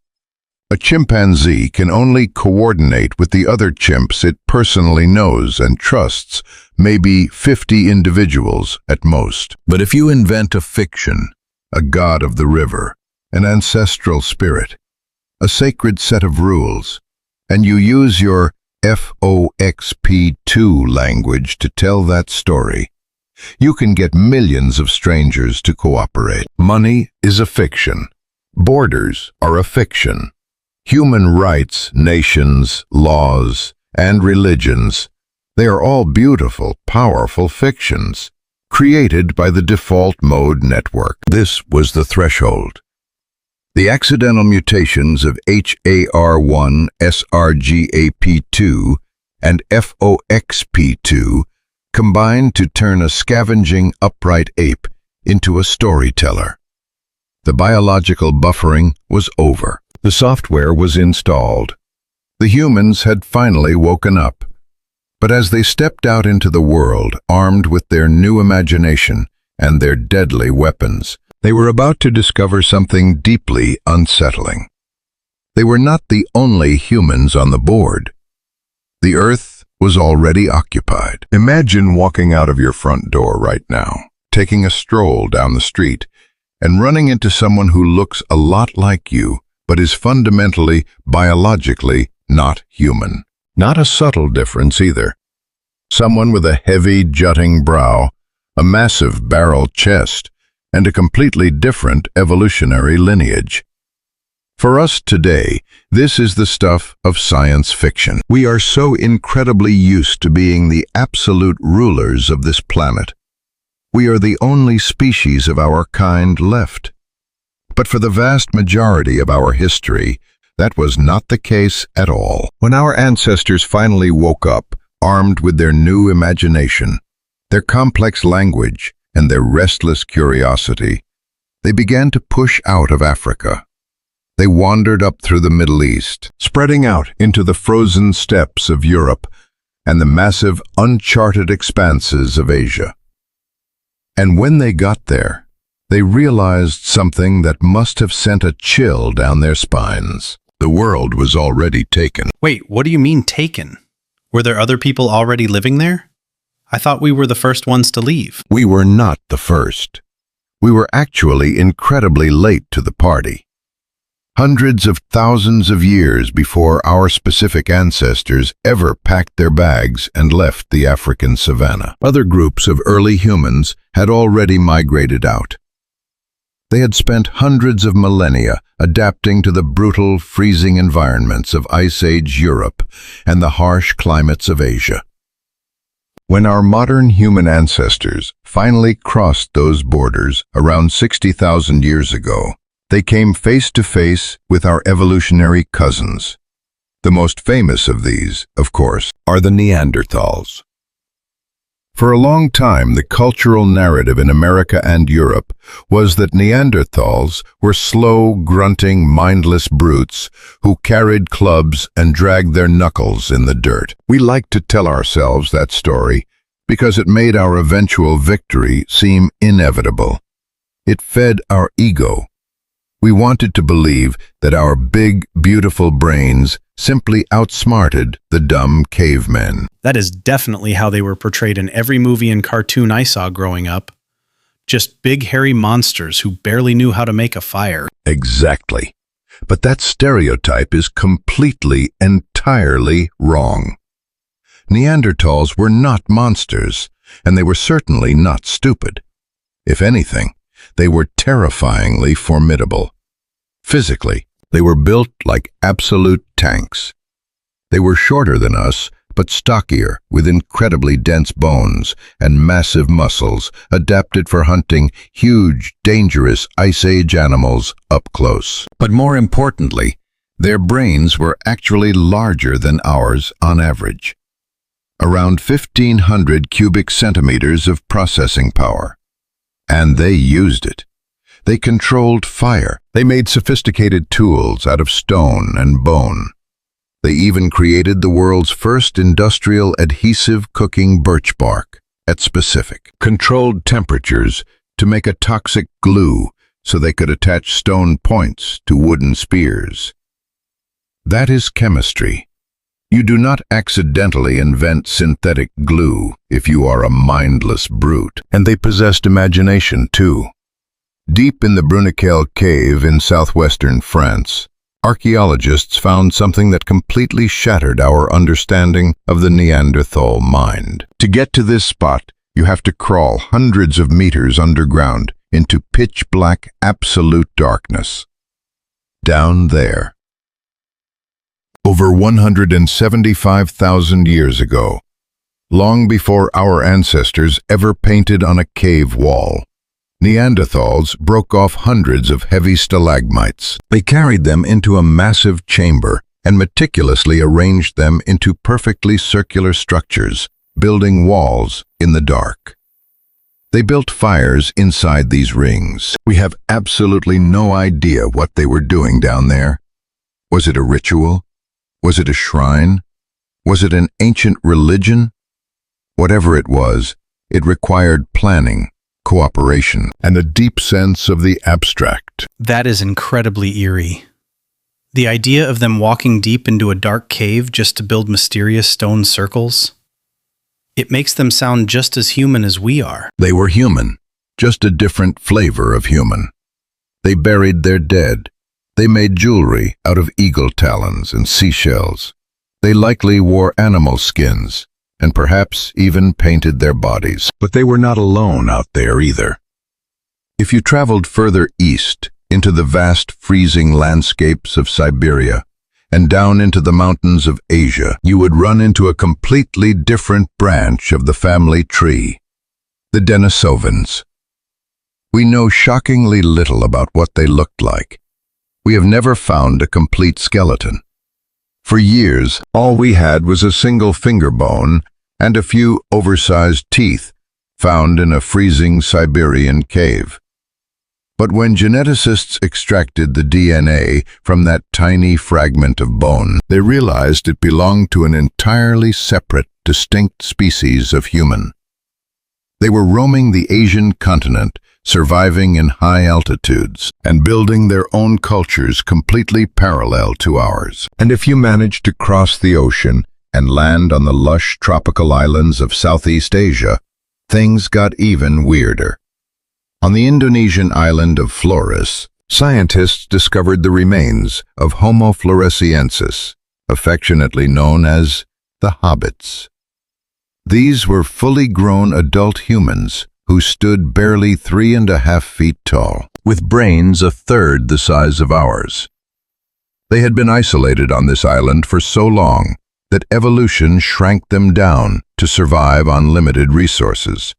A chimpanzee can only coordinate with the other chimps it personally knows and trusts, maybe 50 individuals at most. But if you invent a fiction, a god of the river, an ancestral spirit, a sacred set of rules, and you use your FOXP2 language to tell that story, you can get millions of strangers to cooperate. Money is a fiction. Borders are a fiction. Human rights, nations, laws, and religions, they are all beautiful, powerful fictions, created by the default mode network. This was the threshold. The accidental mutations of HAR1, SRGAP2, and FOXP2 combined to turn a scavenging, upright ape into a storyteller. The biological buffering was over. The software was installed. The humans had finally woken up. But as they stepped out into the world, armed with their new imagination and their deadly weapons, they were about to discover something deeply unsettling. They were not the only humans on the board. The Earth was already occupied. Imagine walking out of your front door right now, taking a stroll down the street, and running into someone who looks a lot like you, but is fundamentally, biologically, not human. Not a subtle difference either. Someone with a heavy, jutting brow, a massive barrel chest, and a completely different evolutionary lineage. For us today, this is the stuff of science fiction. We are so incredibly used to being the absolute rulers of this planet. We are the only species of our kind left. But for the vast majority of our history, that was not the case at all. When our ancestors finally woke up, armed with their new imagination, their complex language, and their restless curiosity, they began to push out of Africa. They wandered up through the Middle East, spreading out into the frozen steppes of Europe and the massive, uncharted expanses of Asia. And when they got there, they realized something that must have sent a chill down their spines. The world was already taken. Wait, what do you mean taken? Were there other people already living there? I thought we were the first ones to leave. We were not the first. We were actually incredibly late to the party. Hundreds of thousands of years before our specific ancestors ever packed their bags and left the African savanna. Other groups of early humans had already migrated out. They had spent hundreds of millennia adapting to the brutal, freezing environments of Ice Age Europe and the harsh climates of Asia. When our modern human ancestors finally crossed those borders around 60,000 years ago, they came face to face with our evolutionary cousins. The most famous of these, of course, are the Neanderthals. For a long time, the cultural narrative in America and Europe was that Neanderthals were slow, grunting, mindless brutes who carried clubs and dragged their knuckles in the dirt. We liked to tell ourselves that story because it made our eventual victory seem inevitable. It fed our ego. We wanted to believe that our big, beautiful brains simply outsmarted the dumb cavemen. That is definitely how they were portrayed in every movie and cartoon I saw growing up. Just big, hairy monsters who barely knew how to make a fire. Exactly. But that stereotype is completely, entirely wrong. Neanderthals were not monsters, and they were certainly not stupid. If anything, they were terrifyingly formidable. Physically, they were built like absolute tanks. They were shorter than us, but stockier, with incredibly dense bones and massive muscles adapted for hunting huge, dangerous Ice Age animals up close. But more importantly, their brains were actually larger than ours on average. Around 1,500 cubic centimeters of processing power. And they used it. They controlled fire. They made sophisticated tools out of stone and bone. They even created the world's first industrial adhesive cooking birch bark at specific, controlled temperatures to make a toxic glue so they could attach stone points to wooden spears. That is chemistry. You do not accidentally invent synthetic glue if you are a mindless brute. And they possessed imagination, too. Deep in the Bruniquel cave in southwestern France, archaeologists found something that completely shattered our understanding of the Neanderthal mind. To get to this spot, you have to crawl hundreds of meters underground into pitch-black absolute darkness. Down there. Over 175,000 years ago, long before our ancestors ever painted on a cave wall, Neanderthals broke off hundreds of heavy stalagmites. They carried them into a massive chamber and meticulously arranged them into perfectly circular structures, building walls in the dark. They built fires inside these rings. We have absolutely no idea what they were doing down there. Was it a ritual? Was it a shrine? Was it an ancient religion? Whatever it was, it required planning, cooperation, and a deep sense of the abstract. That is incredibly eerie. The idea of them walking deep into a dark cave just to build mysterious stone circles, it makes them sound just as human as we are. They were human, just a different flavor of human. They buried their dead. They made jewelry out of eagle talons and seashells. They likely wore animal skins, and perhaps even painted their bodies. But they were not alone out there either. If you traveled further east, into the vast freezing landscapes of Siberia, and down into the mountains of Asia, you would run into a completely different branch of the family tree, the Denisovans. We know shockingly little about what they looked like. We have never found a complete skeleton. For years, all we had was a single finger bone and a few oversized teeth found in a freezing Siberian cave. But when geneticists extracted the DNA from that tiny fragment of bone, they realized it belonged to an entirely separate, distinct species of human. They were roaming the Asian continent, surviving in high altitudes, and building their own cultures completely parallel to ours. And if you managed to cross the ocean and land on the lush tropical islands of Southeast Asia, things got even weirder. On the Indonesian island of Flores, scientists discovered the remains of Homo floresiensis, affectionately known as the hobbits. These were fully grown adult humans who stood barely 3.5 feet tall, with brains a third the size of ours. They had been isolated on this island for so long that evolution shrank them down to survive on limited resources,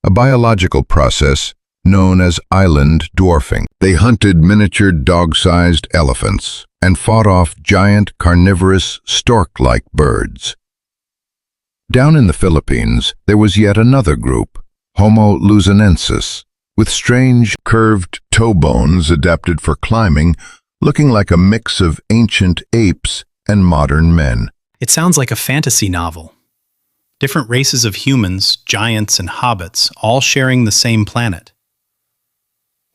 a biological process known as island dwarfing. They hunted miniature dog-sized elephants and fought off giant carnivorous stork-like birds. Down in the Philippines, there was yet another group, Homo luzonensis, with strange, curved toe bones adapted for climbing, looking like a mix of ancient apes and modern men. It sounds like a fantasy novel. Different races of humans, giants and hobbits, all sharing the same planet.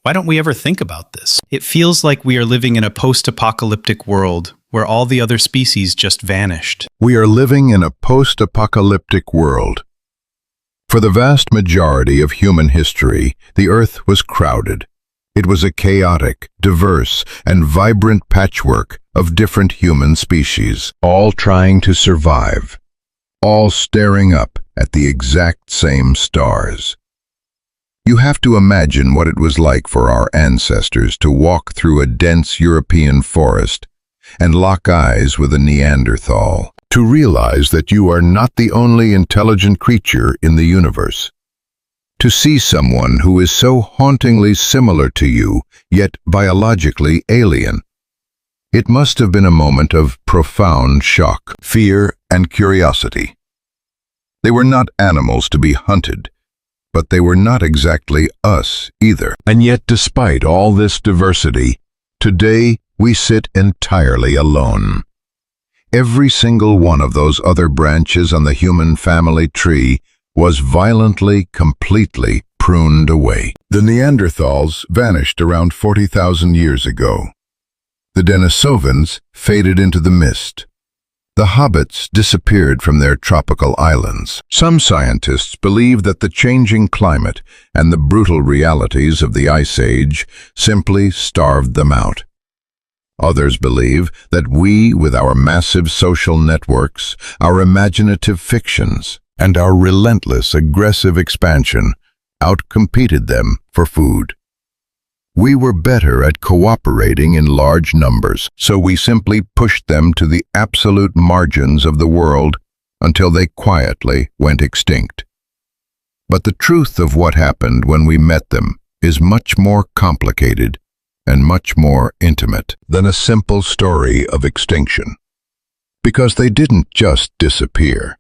Why don't we ever think about this? It feels like we are living in a post-apocalyptic world where all the other species just vanished. We are living in a post-apocalyptic world. For the vast majority of human history, the Earth was crowded. It was a chaotic, diverse, and vibrant patchwork of different human species, all trying to survive, all staring up at the exact same stars. You have to imagine what it was like for our ancestors to walk through a dense European forest and lock eyes with a Neanderthal, to realize that you are not the only intelligent creature in the universe. To see someone who is so hauntingly similar to you, yet biologically alien. It must have been a moment of profound shock, fear, and curiosity. They were not animals to be hunted, but they were not exactly us either. And yet, despite all this diversity, today we sit entirely alone. Every single one of those other branches on the human family tree was violently, completely pruned away. The Neanderthals vanished around 40,000 years ago. The Denisovans faded into the mist. The hobbits disappeared from their tropical islands. Some scientists believe that the changing climate and the brutal realities of the Ice Age simply starved them out. Others believe that we, with our massive social networks, our imaginative fictions, and our relentless aggressive expansion, outcompeted them for food. We were better at cooperating in large numbers, so we simply pushed them to the absolute margins of the world until they quietly went extinct. But the truth of what happened when we met them is much more complicated and much more intimate than a simple story of extinction. Because they didn't just disappear.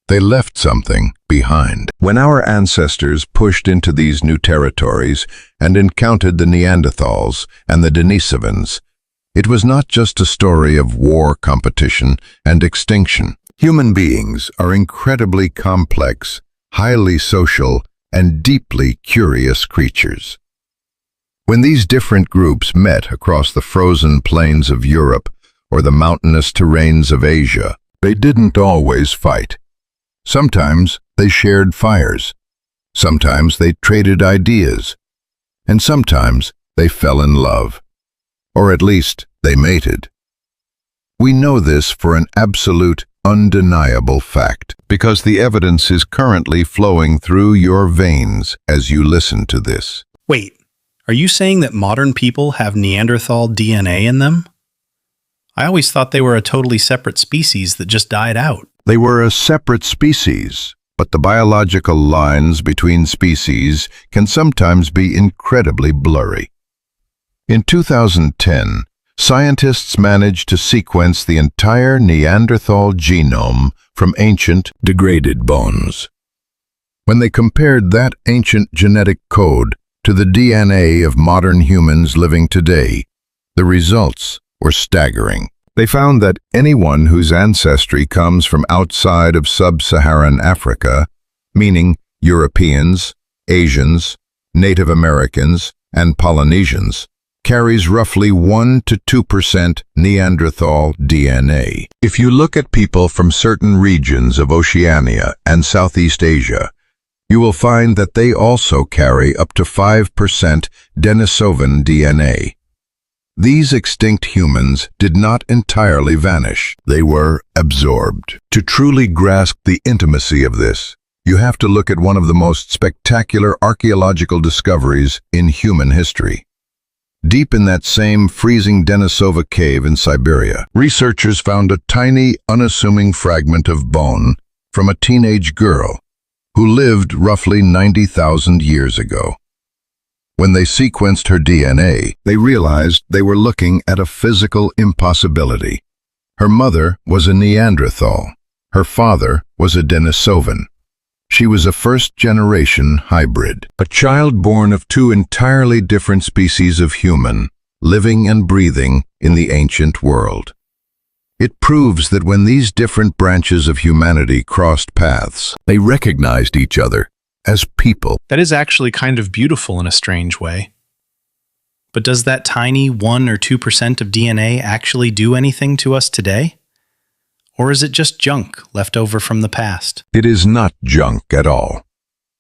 They left something behind. When our ancestors pushed into these new territories and encountered the Neanderthals and the Denisovans, it was not just a story of war, competition, and extinction. Human beings are incredibly complex, highly social, and deeply curious creatures. When these different groups met across the frozen plains of Europe or the mountainous terrains of Asia, they didn't always fight. Sometimes they shared fires, sometimes they traded ideas, and sometimes they fell in love, or at least they mated. We know this for an absolute, undeniable fact, because the evidence is currently flowing through your veins as you listen to this. Wait, are you saying that modern people have Neanderthal DNA in them? I always thought they were a totally separate species that just died out. They were a separate species, but the biological lines between species can sometimes be incredibly blurry. In 2010, scientists managed to sequence the entire Neanderthal genome from ancient, degraded bones. When they compared that ancient genetic code to the DNA of modern humans living today, the results were staggering. They found that anyone whose ancestry comes from outside of sub-Saharan Africa, meaning Europeans, Asians, Native Americans, and Polynesians, carries roughly 1 to 2% Neanderthal DNA. If you look at people from certain regions of Oceania and Southeast Asia, you will find that they also carry up to 5% Denisovan DNA. These extinct humans did not entirely vanish. They were absorbed. To truly grasp the intimacy of this, you have to look at one of the most spectacular archaeological discoveries in human history. Deep in that same freezing Denisova cave in Siberia, researchers found a tiny, unassuming fragment of bone from a teenage girl who lived roughly 90,000 years ago. When they sequenced her DNA, they realized they were looking at a physical impossibility. Her mother was a Neanderthal. Her father was a Denisovan. She was a first-generation hybrid, a child born of two entirely different species of human, living and breathing in the ancient world. It proves that when these different branches of humanity crossed paths, they recognized each other as people. That is actually kind of beautiful in a strange way. But does that tiny 1 or 2% of DNA actually do anything to us today? Or is it just junk left over from the past? It is not junk at all.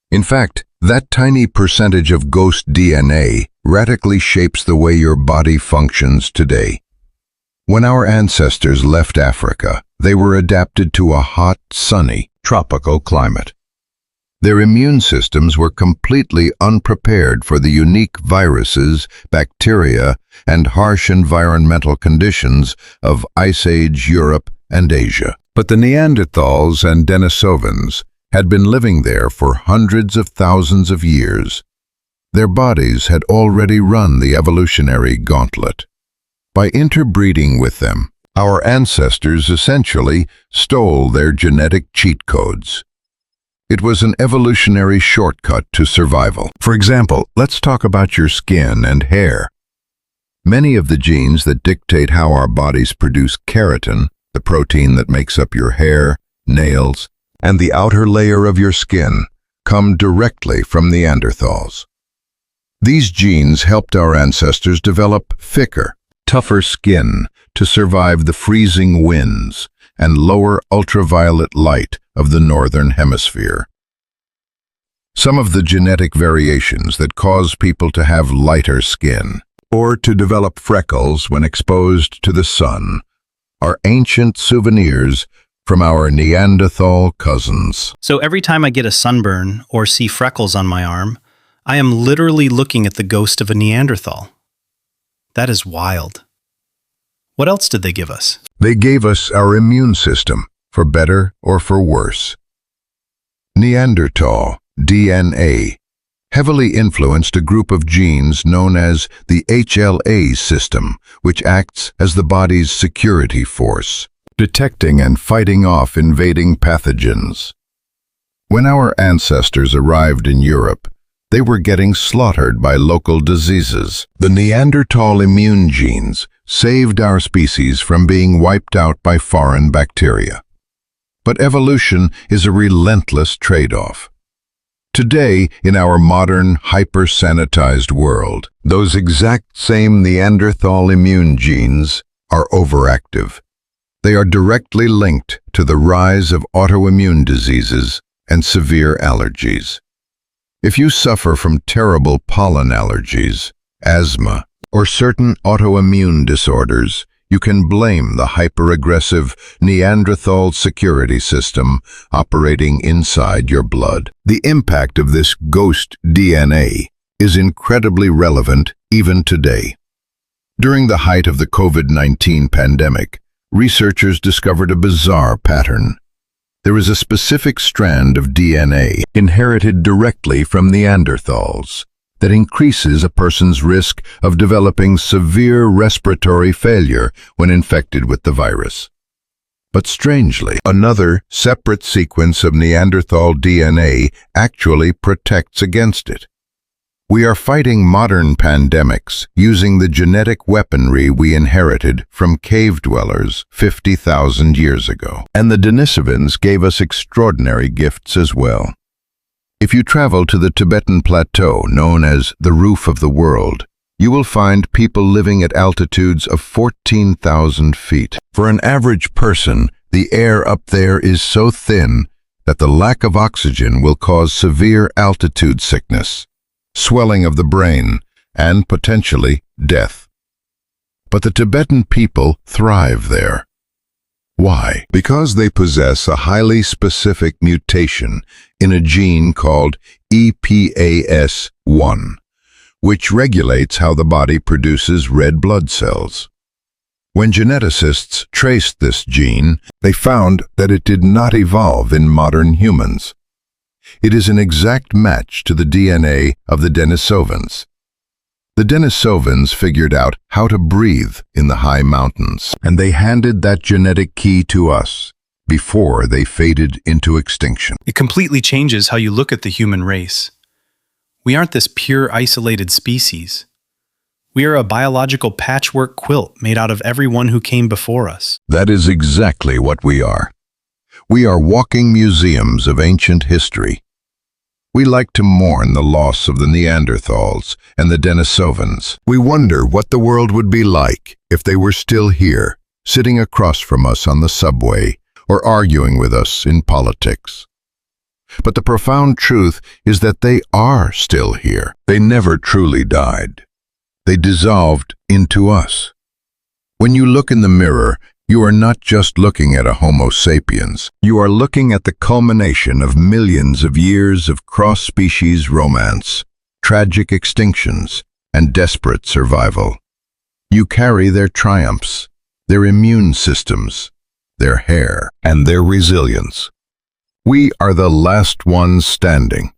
In fact, that tiny percentage of ghost DNA radically shapes the way your body functions today. When our ancestors left Africa, they were adapted to a hot, sunny, tropical climate. Their immune systems were completely unprepared for the unique viruses, bacteria, and harsh environmental conditions of Ice Age Europe and Asia. But the Neanderthals and Denisovans had been living there for hundreds of thousands of years. Their bodies had already run the evolutionary gauntlet. By interbreeding with them, our ancestors essentially stole their genetic cheat codes. It was an evolutionary shortcut to survival. For example, let's talk about your skin and hair. Many of the genes that dictate how our bodies produce keratin, the protein that makes up your hair, nails, and the outer layer of your skin, come directly from Neanderthals. These genes helped our ancestors develop thicker, tougher skin to survive the freezing winds and lower ultraviolet light of the northern hemisphere. Some of the genetic variations that cause people to have lighter skin or to develop freckles when exposed to the sun are ancient souvenirs from our Neanderthal cousins. So every time I get a sunburn or see freckles on my arm, I am literally looking at the ghost of a Neanderthal. That is wild. What else did they give us? They gave us our immune system, for better or for worse. Neanderthal DNA heavily influenced a group of genes known as the HLA system, which acts as the body's security force, detecting and fighting off invading pathogens. When our ancestors arrived in Europe, they were getting slaughtered by local diseases. The Neanderthal immune genes saved our species from being wiped out by foreign bacteria. But evolution is a relentless trade-off. Today, in our modern, hyper-sanitized world, those exact same Neanderthal immune genes are overactive. They are directly linked to the rise of autoimmune diseases and severe allergies. If you suffer from terrible pollen allergies, asthma, or certain autoimmune disorders, you can blame the hyper-aggressive Neanderthal security system operating inside your blood. The impact of this ghost DNA is incredibly relevant even today. During the height of the COVID-19 pandemic, researchers discovered a bizarre pattern. There is a specific strand of DNA inherited directly from Neanderthals that increases a person's risk of developing severe respiratory failure when infected with the virus. But strangely, another separate sequence of Neanderthal DNA actually protects against it. We are fighting modern pandemics using the genetic weaponry we inherited from cave dwellers 50,000 years ago. And the Denisovans gave us extraordinary gifts as well. If you travel to the Tibetan plateau, known as the roof of the world, you will find people living at altitudes of 14,000 feet. For an average person, the air up there is so thin that the lack of oxygen will cause severe altitude sickness, swelling of the brain, and potentially death. But the Tibetan people thrive there. Why? Because they possess a highly specific mutation in a gene called EPAS1, which regulates how the body produces red blood cells. When geneticists traced this gene, they found that it did not evolve in modern humans. It is an exact match to the DNA of the Denisovans. The Denisovans figured out how to breathe in the high mountains, and they handed that genetic key to us before they faded into extinction. It completely changes how you look at the human race. We aren't this pure, isolated species. We are a biological patchwork quilt made out of everyone who came before us. That is exactly what we are. We are walking museums of ancient history. We like to mourn the loss of the Neanderthals and the Denisovans. We wonder what the world would be like if they were still here, sitting across from us on the subway, or arguing with us in politics. But the profound truth is that they are still here. They never truly died. They dissolved into us. When you look in the mirror, you are not just looking at a Homo sapiens. You are looking at the culmination of millions of years of cross-species romance, tragic extinctions, and desperate survival. You carry their triumphs, their immune systems, their hair, and their resilience. We are the last ones standing,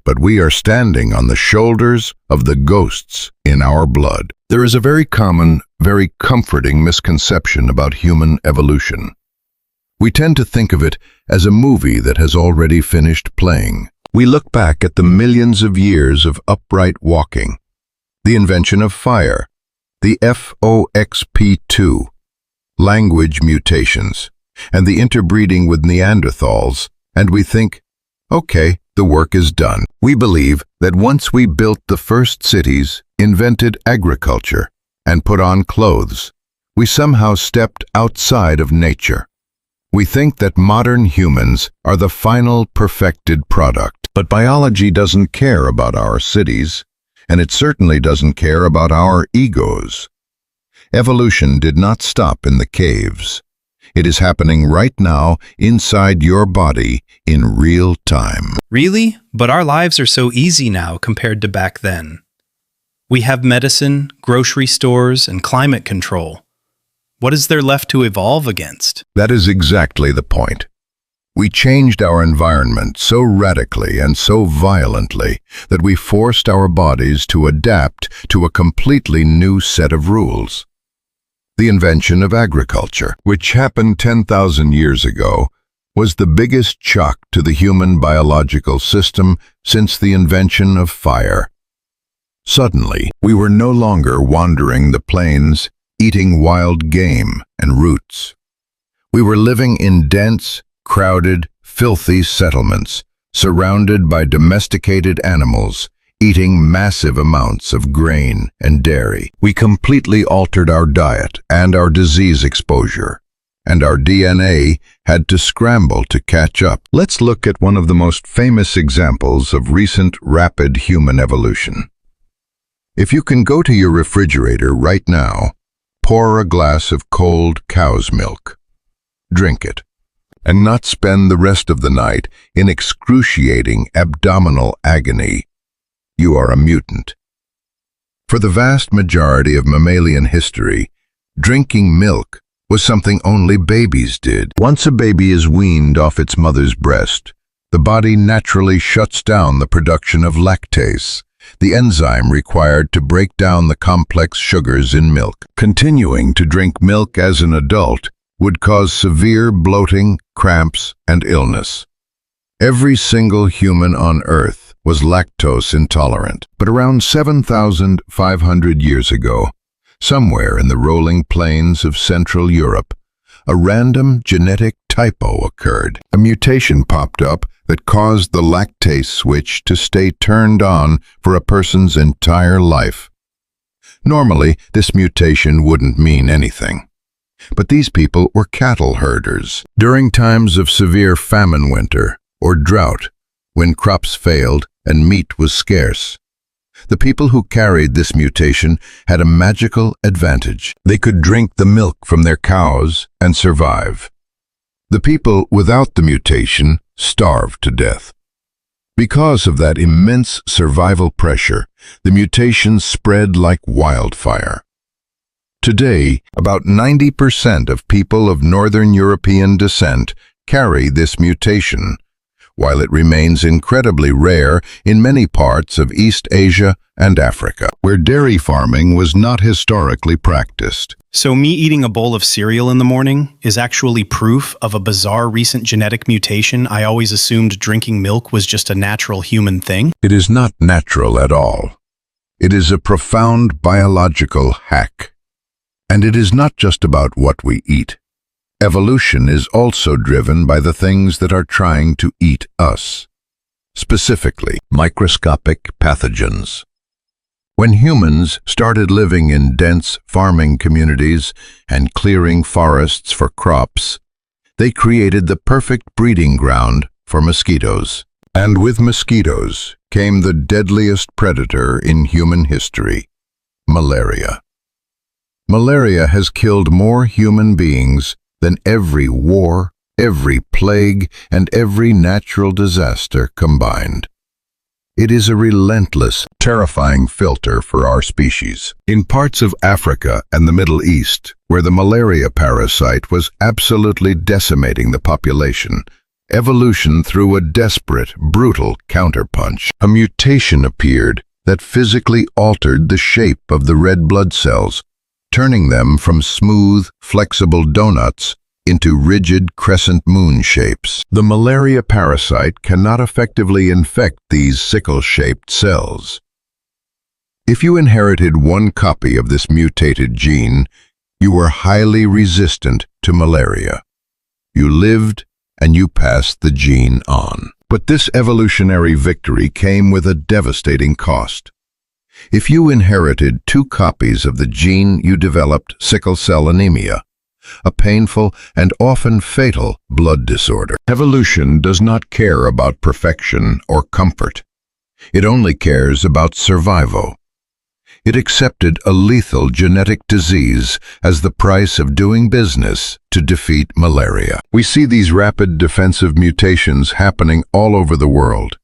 but we are standing on the shoulders of the ghosts in our blood. There is a very common, very comforting misconception about human evolution. We tend to think of it as a movie that has already finished playing. We look back at the millions of years of upright walking, the invention of fire, the FOXP2, language mutations, and the interbreeding with Neanderthals, and we think, okay, the work is done. We believe that once we built the first cities, invented agriculture, and put on clothes. We somehow stepped outside of nature. We think that modern humans are the final perfected product. But biology doesn't care about our cities, and it certainly doesn't care about our egos. Evolution did not stop in the caves. It is happening right now inside your body in real time. Really? But our lives are so easy now compared to back then. We have medicine, grocery stores, and climate control. What is there left to evolve against? That is exactly the point. We changed our environment so radically and so violently that we forced our bodies to adapt to a completely new set of rules. The invention of agriculture, which happened 10,000 years ago, was the biggest shock to the human biological system since the invention of fire. Suddenly, we were no longer wandering the plains, eating wild game and roots. We were living in dense, crowded, filthy settlements, surrounded by domesticated animals, eating massive amounts of grain and dairy. We completely altered our diet and our disease exposure, and our DNA had to scramble to catch up. Let's look at one of the most famous examples of recent rapid human evolution. If you can go to your refrigerator right now, pour a glass of cold cow's milk. Drink it, and not spend the rest of the night in excruciating abdominal agony. You are a mutant. For the vast majority of mammalian history, drinking milk was something only babies did. Once a baby is weaned off its mother's breast, the body naturally shuts down the production of lactase, the enzyme required to break down the complex sugars in milk. Continuing to drink milk as an adult would cause severe bloating, cramps, and illness. Every single human on Earth was lactose intolerant. But around 7,500 years ago, somewhere in the rolling plains of Central Europe, a random genetic typo occurred. A mutation popped up that caused the lactase switch to stay turned on for a person's entire life. Normally, this mutation wouldn't mean anything. But these people were cattle herders. During times of severe famine winter or drought, when crops failed and meat was scarce, the people who carried this mutation had a magical advantage. They could drink the milk from their cows and survive. The people without the mutation starved to death. Because of that immense survival pressure, the mutation spread like wildfire. Today, about 90% of people of Northern European descent carry this mutation, while it remains incredibly rare in many parts of East Asia and Africa, where dairy farming was not historically practiced. So me eating a bowl of cereal in the morning is actually proof of a bizarre recent genetic mutation I always assumed drinking milk was just a natural human thing? It is not natural at all. It is a profound biological hack. And it is not just about what we eat. Evolution is also driven by the things that are trying to eat us. Specifically, microscopic pathogens. When humans started living in dense farming communities and clearing forests for crops, they created the perfect breeding ground for mosquitoes. And with mosquitoes came the deadliest predator in human history, malaria. Malaria has killed more human beings than every war, every plague, and every natural disaster combined. It is a relentless, terrifying filter for our species. In parts of Africa and the Middle East, where the malaria parasite was absolutely decimating the population, evolution threw a desperate, brutal counterpunch. A mutation appeared that physically altered the shape of the red blood cells, turning them from smooth, flexible donuts into rigid crescent moon shapes. The malaria parasite cannot effectively infect these sickle-shaped cells. If you inherited one copy of this mutated gene, you were highly resistant to malaria. You lived and you passed the gene on. But this evolutionary victory came with a devastating cost. If you inherited 2 copies of the gene, you developed sickle cell anemia, a painful and often fatal blood disorder. Evolution does not care about perfection or comfort. It only cares about survival. It accepted a lethal genetic disease as the price of doing business to defeat malaria. We see these rapid defensive mutations happening all over the world.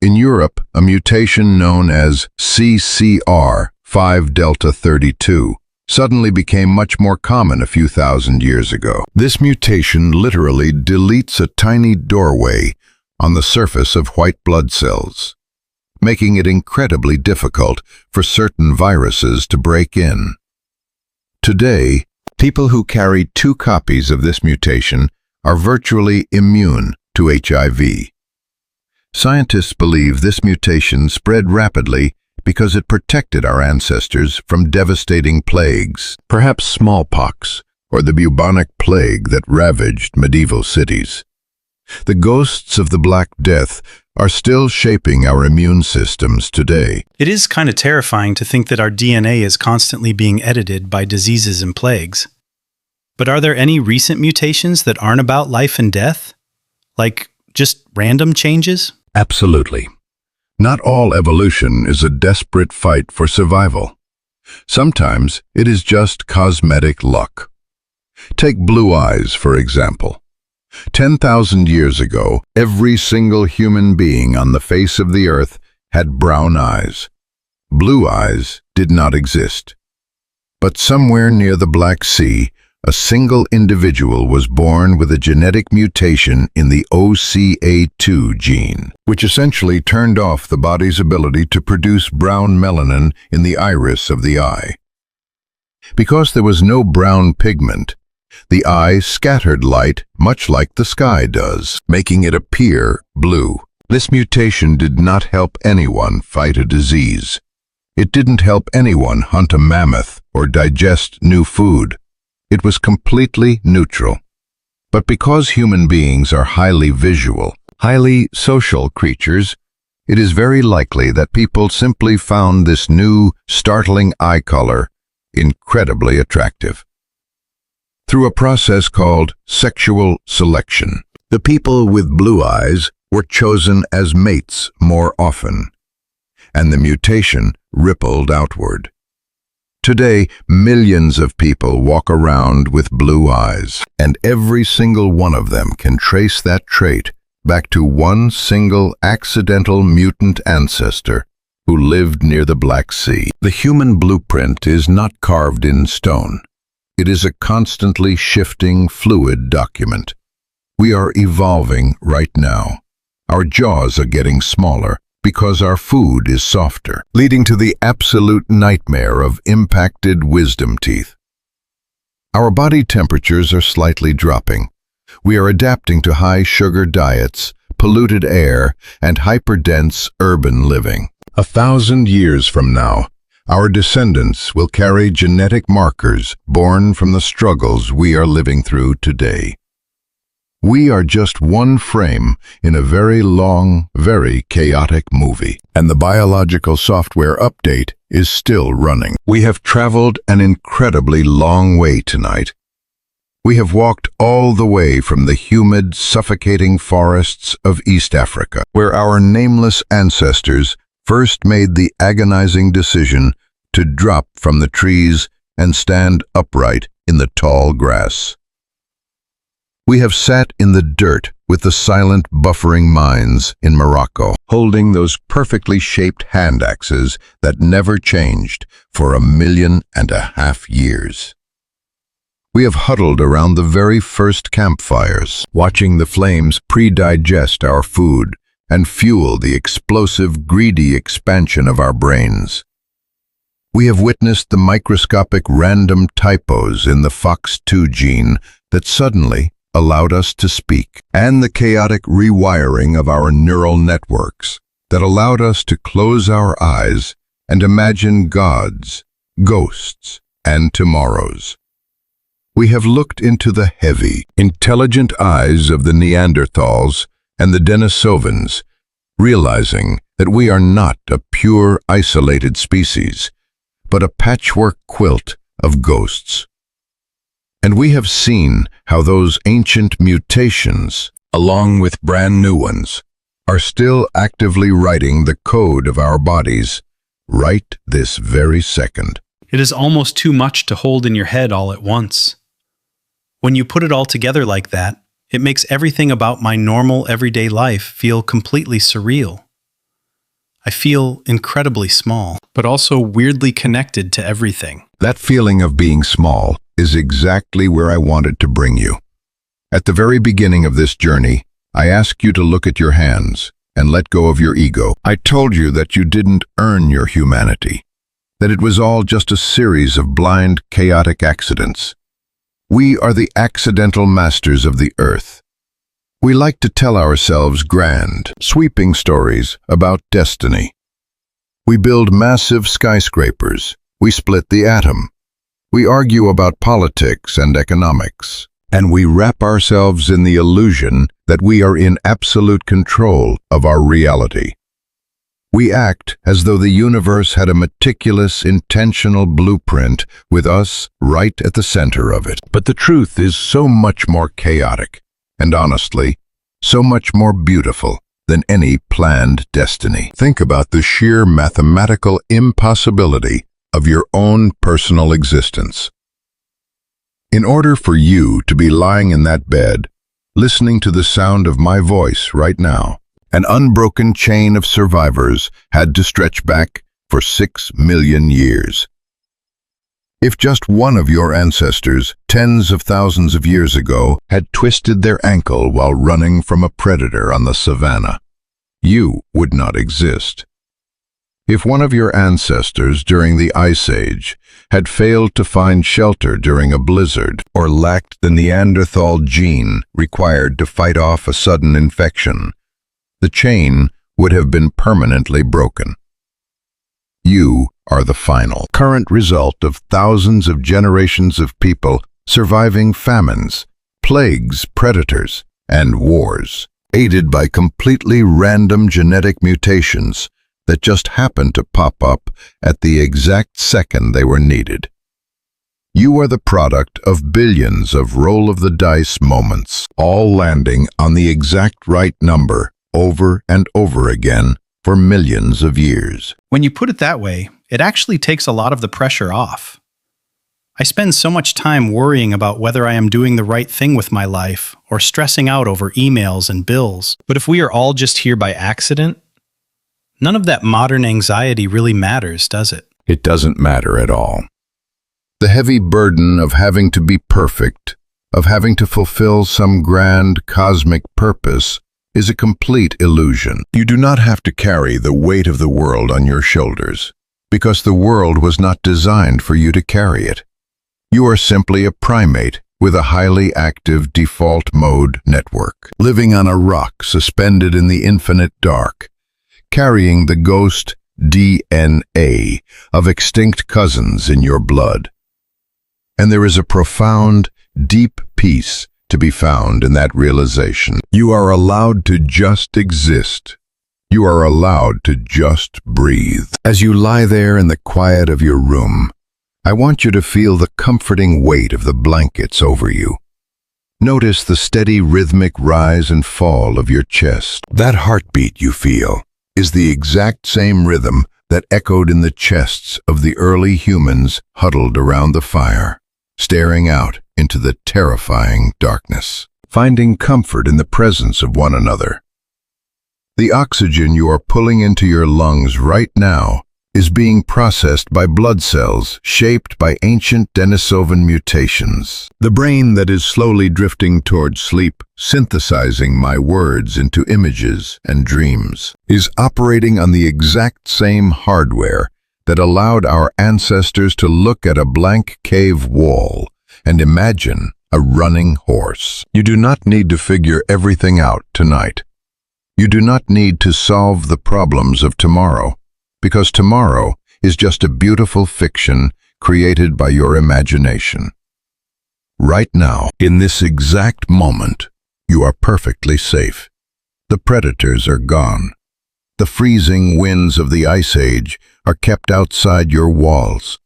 In Europe, a mutation known as CCR5-delta32 suddenly became much more common a few thousand years ago. This mutation literally deletes a tiny doorway on the surface of white blood cells, making it incredibly difficult for certain viruses to break in. Today, people who carry 2 copies of this mutation are virtually immune to HIV. Scientists believe this mutation spread rapidly because it protected our ancestors from devastating plagues, perhaps smallpox or the bubonic plague that ravaged medieval cities. The ghosts of the Black Death are still shaping our immune systems today. It is kind of terrifying to think that our DNA is constantly being edited by diseases and plagues. But are there any recent mutations that aren't about life and death? Like just random changes? Absolutely. Not all evolution is a desperate fight for survival. Sometimes it is just cosmetic luck. Take blue eyes, for example. 10,000 years ago, every single human being on the face of the earth had brown eyes. Blue eyes did not exist. But somewhere near the Black Sea, a single individual was born with a genetic mutation in the OCA2 gene, which essentially turned off the body's ability to produce brown melanin in the iris of the eye. Because there was no brown pigment, the eye scattered light much like the sky does, making it appear blue. This mutation did not help anyone fight a disease. It didn't help anyone hunt a mammoth or digest new food. It was completely neutral. But because human beings are highly visual, highly social creatures, it is very likely that people simply found this new, startling eye color incredibly attractive. Through a process called sexual selection, the people with blue eyes were chosen as mates more often, and the mutation rippled outward. Today, millions of people walk around with blue eyes, and every single one of them can trace that trait back to one single accidental mutant ancestor who lived near the Black Sea. The human blueprint is not carved in stone. It is a constantly shifting, fluid document. We are evolving right now. Our jaws are getting smaller because our food is softer, leading to the absolute nightmare of impacted wisdom teeth. Our body temperatures are slightly dropping. We are adapting to high-sugar diets, polluted air, and hyperdense urban living. 1,000 years from now, our descendants will carry genetic markers born from the struggles we are living through today. We are just one frame in a very long, very chaotic movie, and the biological software update is still running. We have traveled an incredibly long way tonight. We have walked all the way from the humid, suffocating forests of East Africa, where our nameless ancestors first made the agonizing decision to drop from the trees and stand upright in the tall grass. We have sat in the dirt with the silent, buffering mines in Morocco, holding those perfectly shaped hand axes that never changed for 1.5 million years. We have huddled around the very first campfires, watching the flames pre-digest our food and fuel the explosive, greedy expansion of our brains. We have witnessed the microscopic random typos in the FOX2 gene that suddenly allowed us to speak, and the chaotic rewiring of our neural networks that allowed us to close our eyes and imagine gods, ghosts, and tomorrows. We have looked into the heavy, intelligent eyes of the Neanderthals and the Denisovans, realizing that we are not a pure, isolated species, but a patchwork quilt of ghosts. And we have seen how those ancient mutations, along with brand new ones, are still actively writing the code of our bodies right this very second. It is almost too much to hold in your head all at once. When you put it all together like that, it makes everything about my normal everyday life feel completely surreal. I feel incredibly small, but also weirdly connected to everything. That feeling of being small is exactly where I wanted to bring you. At the very beginning of this journey, I asked you to look at your hands and let go of your ego. I told you that you didn't earn your humanity, that it was all just a series of blind, chaotic accidents. We are the accidental masters of the earth. We like to tell ourselves grand, sweeping stories about destiny. We build massive skyscrapers. We split the atom. We argue about politics and economics. And we wrap ourselves in the illusion that we are in absolute control of our reality. We act as though the universe had a meticulous, intentional blueprint with us right at the center of it. But the truth is so much more chaotic, and honestly, so much more beautiful than any planned destiny. Think about the sheer mathematical impossibility of your own personal existence. In order for you to be lying in that bed, listening to the sound of my voice right now, an unbroken chain of survivors had to stretch back for 6 million years. If just one of your ancestors, tens of thousands of years ago, had twisted their ankle while running from a predator on the savannah, you would not exist. If one of your ancestors during the Ice Age had failed to find shelter during a blizzard or lacked the Neanderthal gene required to fight off a sudden infection, the chain would have been permanently broken. You are the final, current result of thousands of generations of people surviving famines, plagues, predators, and wars, aided by completely random genetic mutations that just happened to pop up at the exact second they were needed. You are the product of billions of roll-of-the-dice moments, all landing on the exact right number over and over again for millions of years. When you put it that way, it actually takes a lot of the pressure off. I spend so much time worrying about whether I am doing the right thing with my life or stressing out over emails and bills. But if we are all just here by accident, none of that modern anxiety really matters, does it? It doesn't matter at all. The heavy burden of having to be perfect, of having to fulfill some grand cosmic purpose, is a complete illusion. You do not have to carry the weight of the world on your shoulders, because the world was not designed for you to carry it. You are simply a primate with a highly active default mode network, living on a rock suspended in the infinite dark, carrying the ghost DNA of extinct cousins in your blood. And there is a profound, deep peace to be found in that realization. You are allowed to just exist. You are allowed to just breathe. As you lie there in the quiet of your room, I want you to feel the comforting weight of the blankets over you. Notice the steady rhythmic rise and fall of your chest. That heartbeat you feel is the exact same rhythm that echoed in the chests of the early humans huddled around the fire, staring out into the terrifying darkness, finding comfort in the presence of one another. The oxygen you are pulling into your lungs right now is being processed by blood cells shaped by ancient Denisovan mutations. The brain that is slowly drifting towards sleep, synthesizing my words into images and dreams, is operating on the exact same hardware that allowed our ancestors to look at a blank cave wall and imagine a running horse. You do not need to figure everything out tonight. You do not need to solve the problems of tomorrow, because tomorrow is just a beautiful fiction created by your imagination. Right now, in this exact moment, you are perfectly safe. The predators are gone. The freezing winds of the Ice Age are kept outside your walls.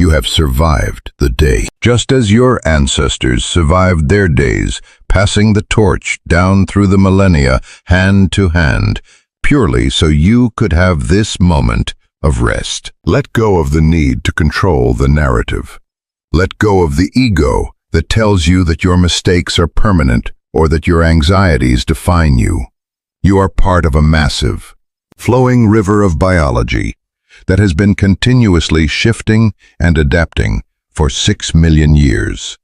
You have survived the day, just as your ancestors survived their days, passing the torch down through the millennia, hand to hand, purely so you could have this moment of rest. Let go of the need to control the narrative. Let go of the ego that tells you that your mistakes are permanent or that your anxieties define you. You are part of a massive, flowing river of biology that has been continuously shifting and adapting for 6 million years.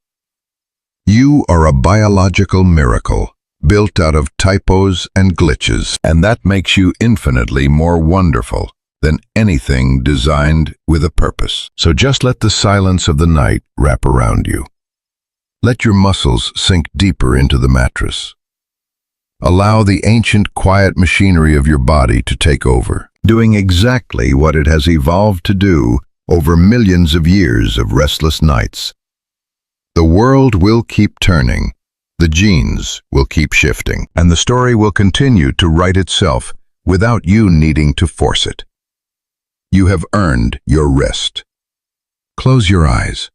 You are a biological miracle, built out of typos and glitches, and that makes you infinitely more wonderful than anything designed with a purpose. So just let the silence of the night wrap around you. Let your muscles sink deeper into the mattress. Allow the ancient, quiet machinery of your body to take over, doing exactly what it has evolved to do over millions of years of restless nights. The world will keep turning, the genes will keep shifting, and the story will continue to write itself without you needing to force it. You have earned your rest. Close your eyes.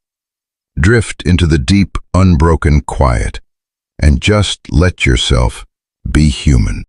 Drift into the deep, unbroken quiet, and just let yourself be human.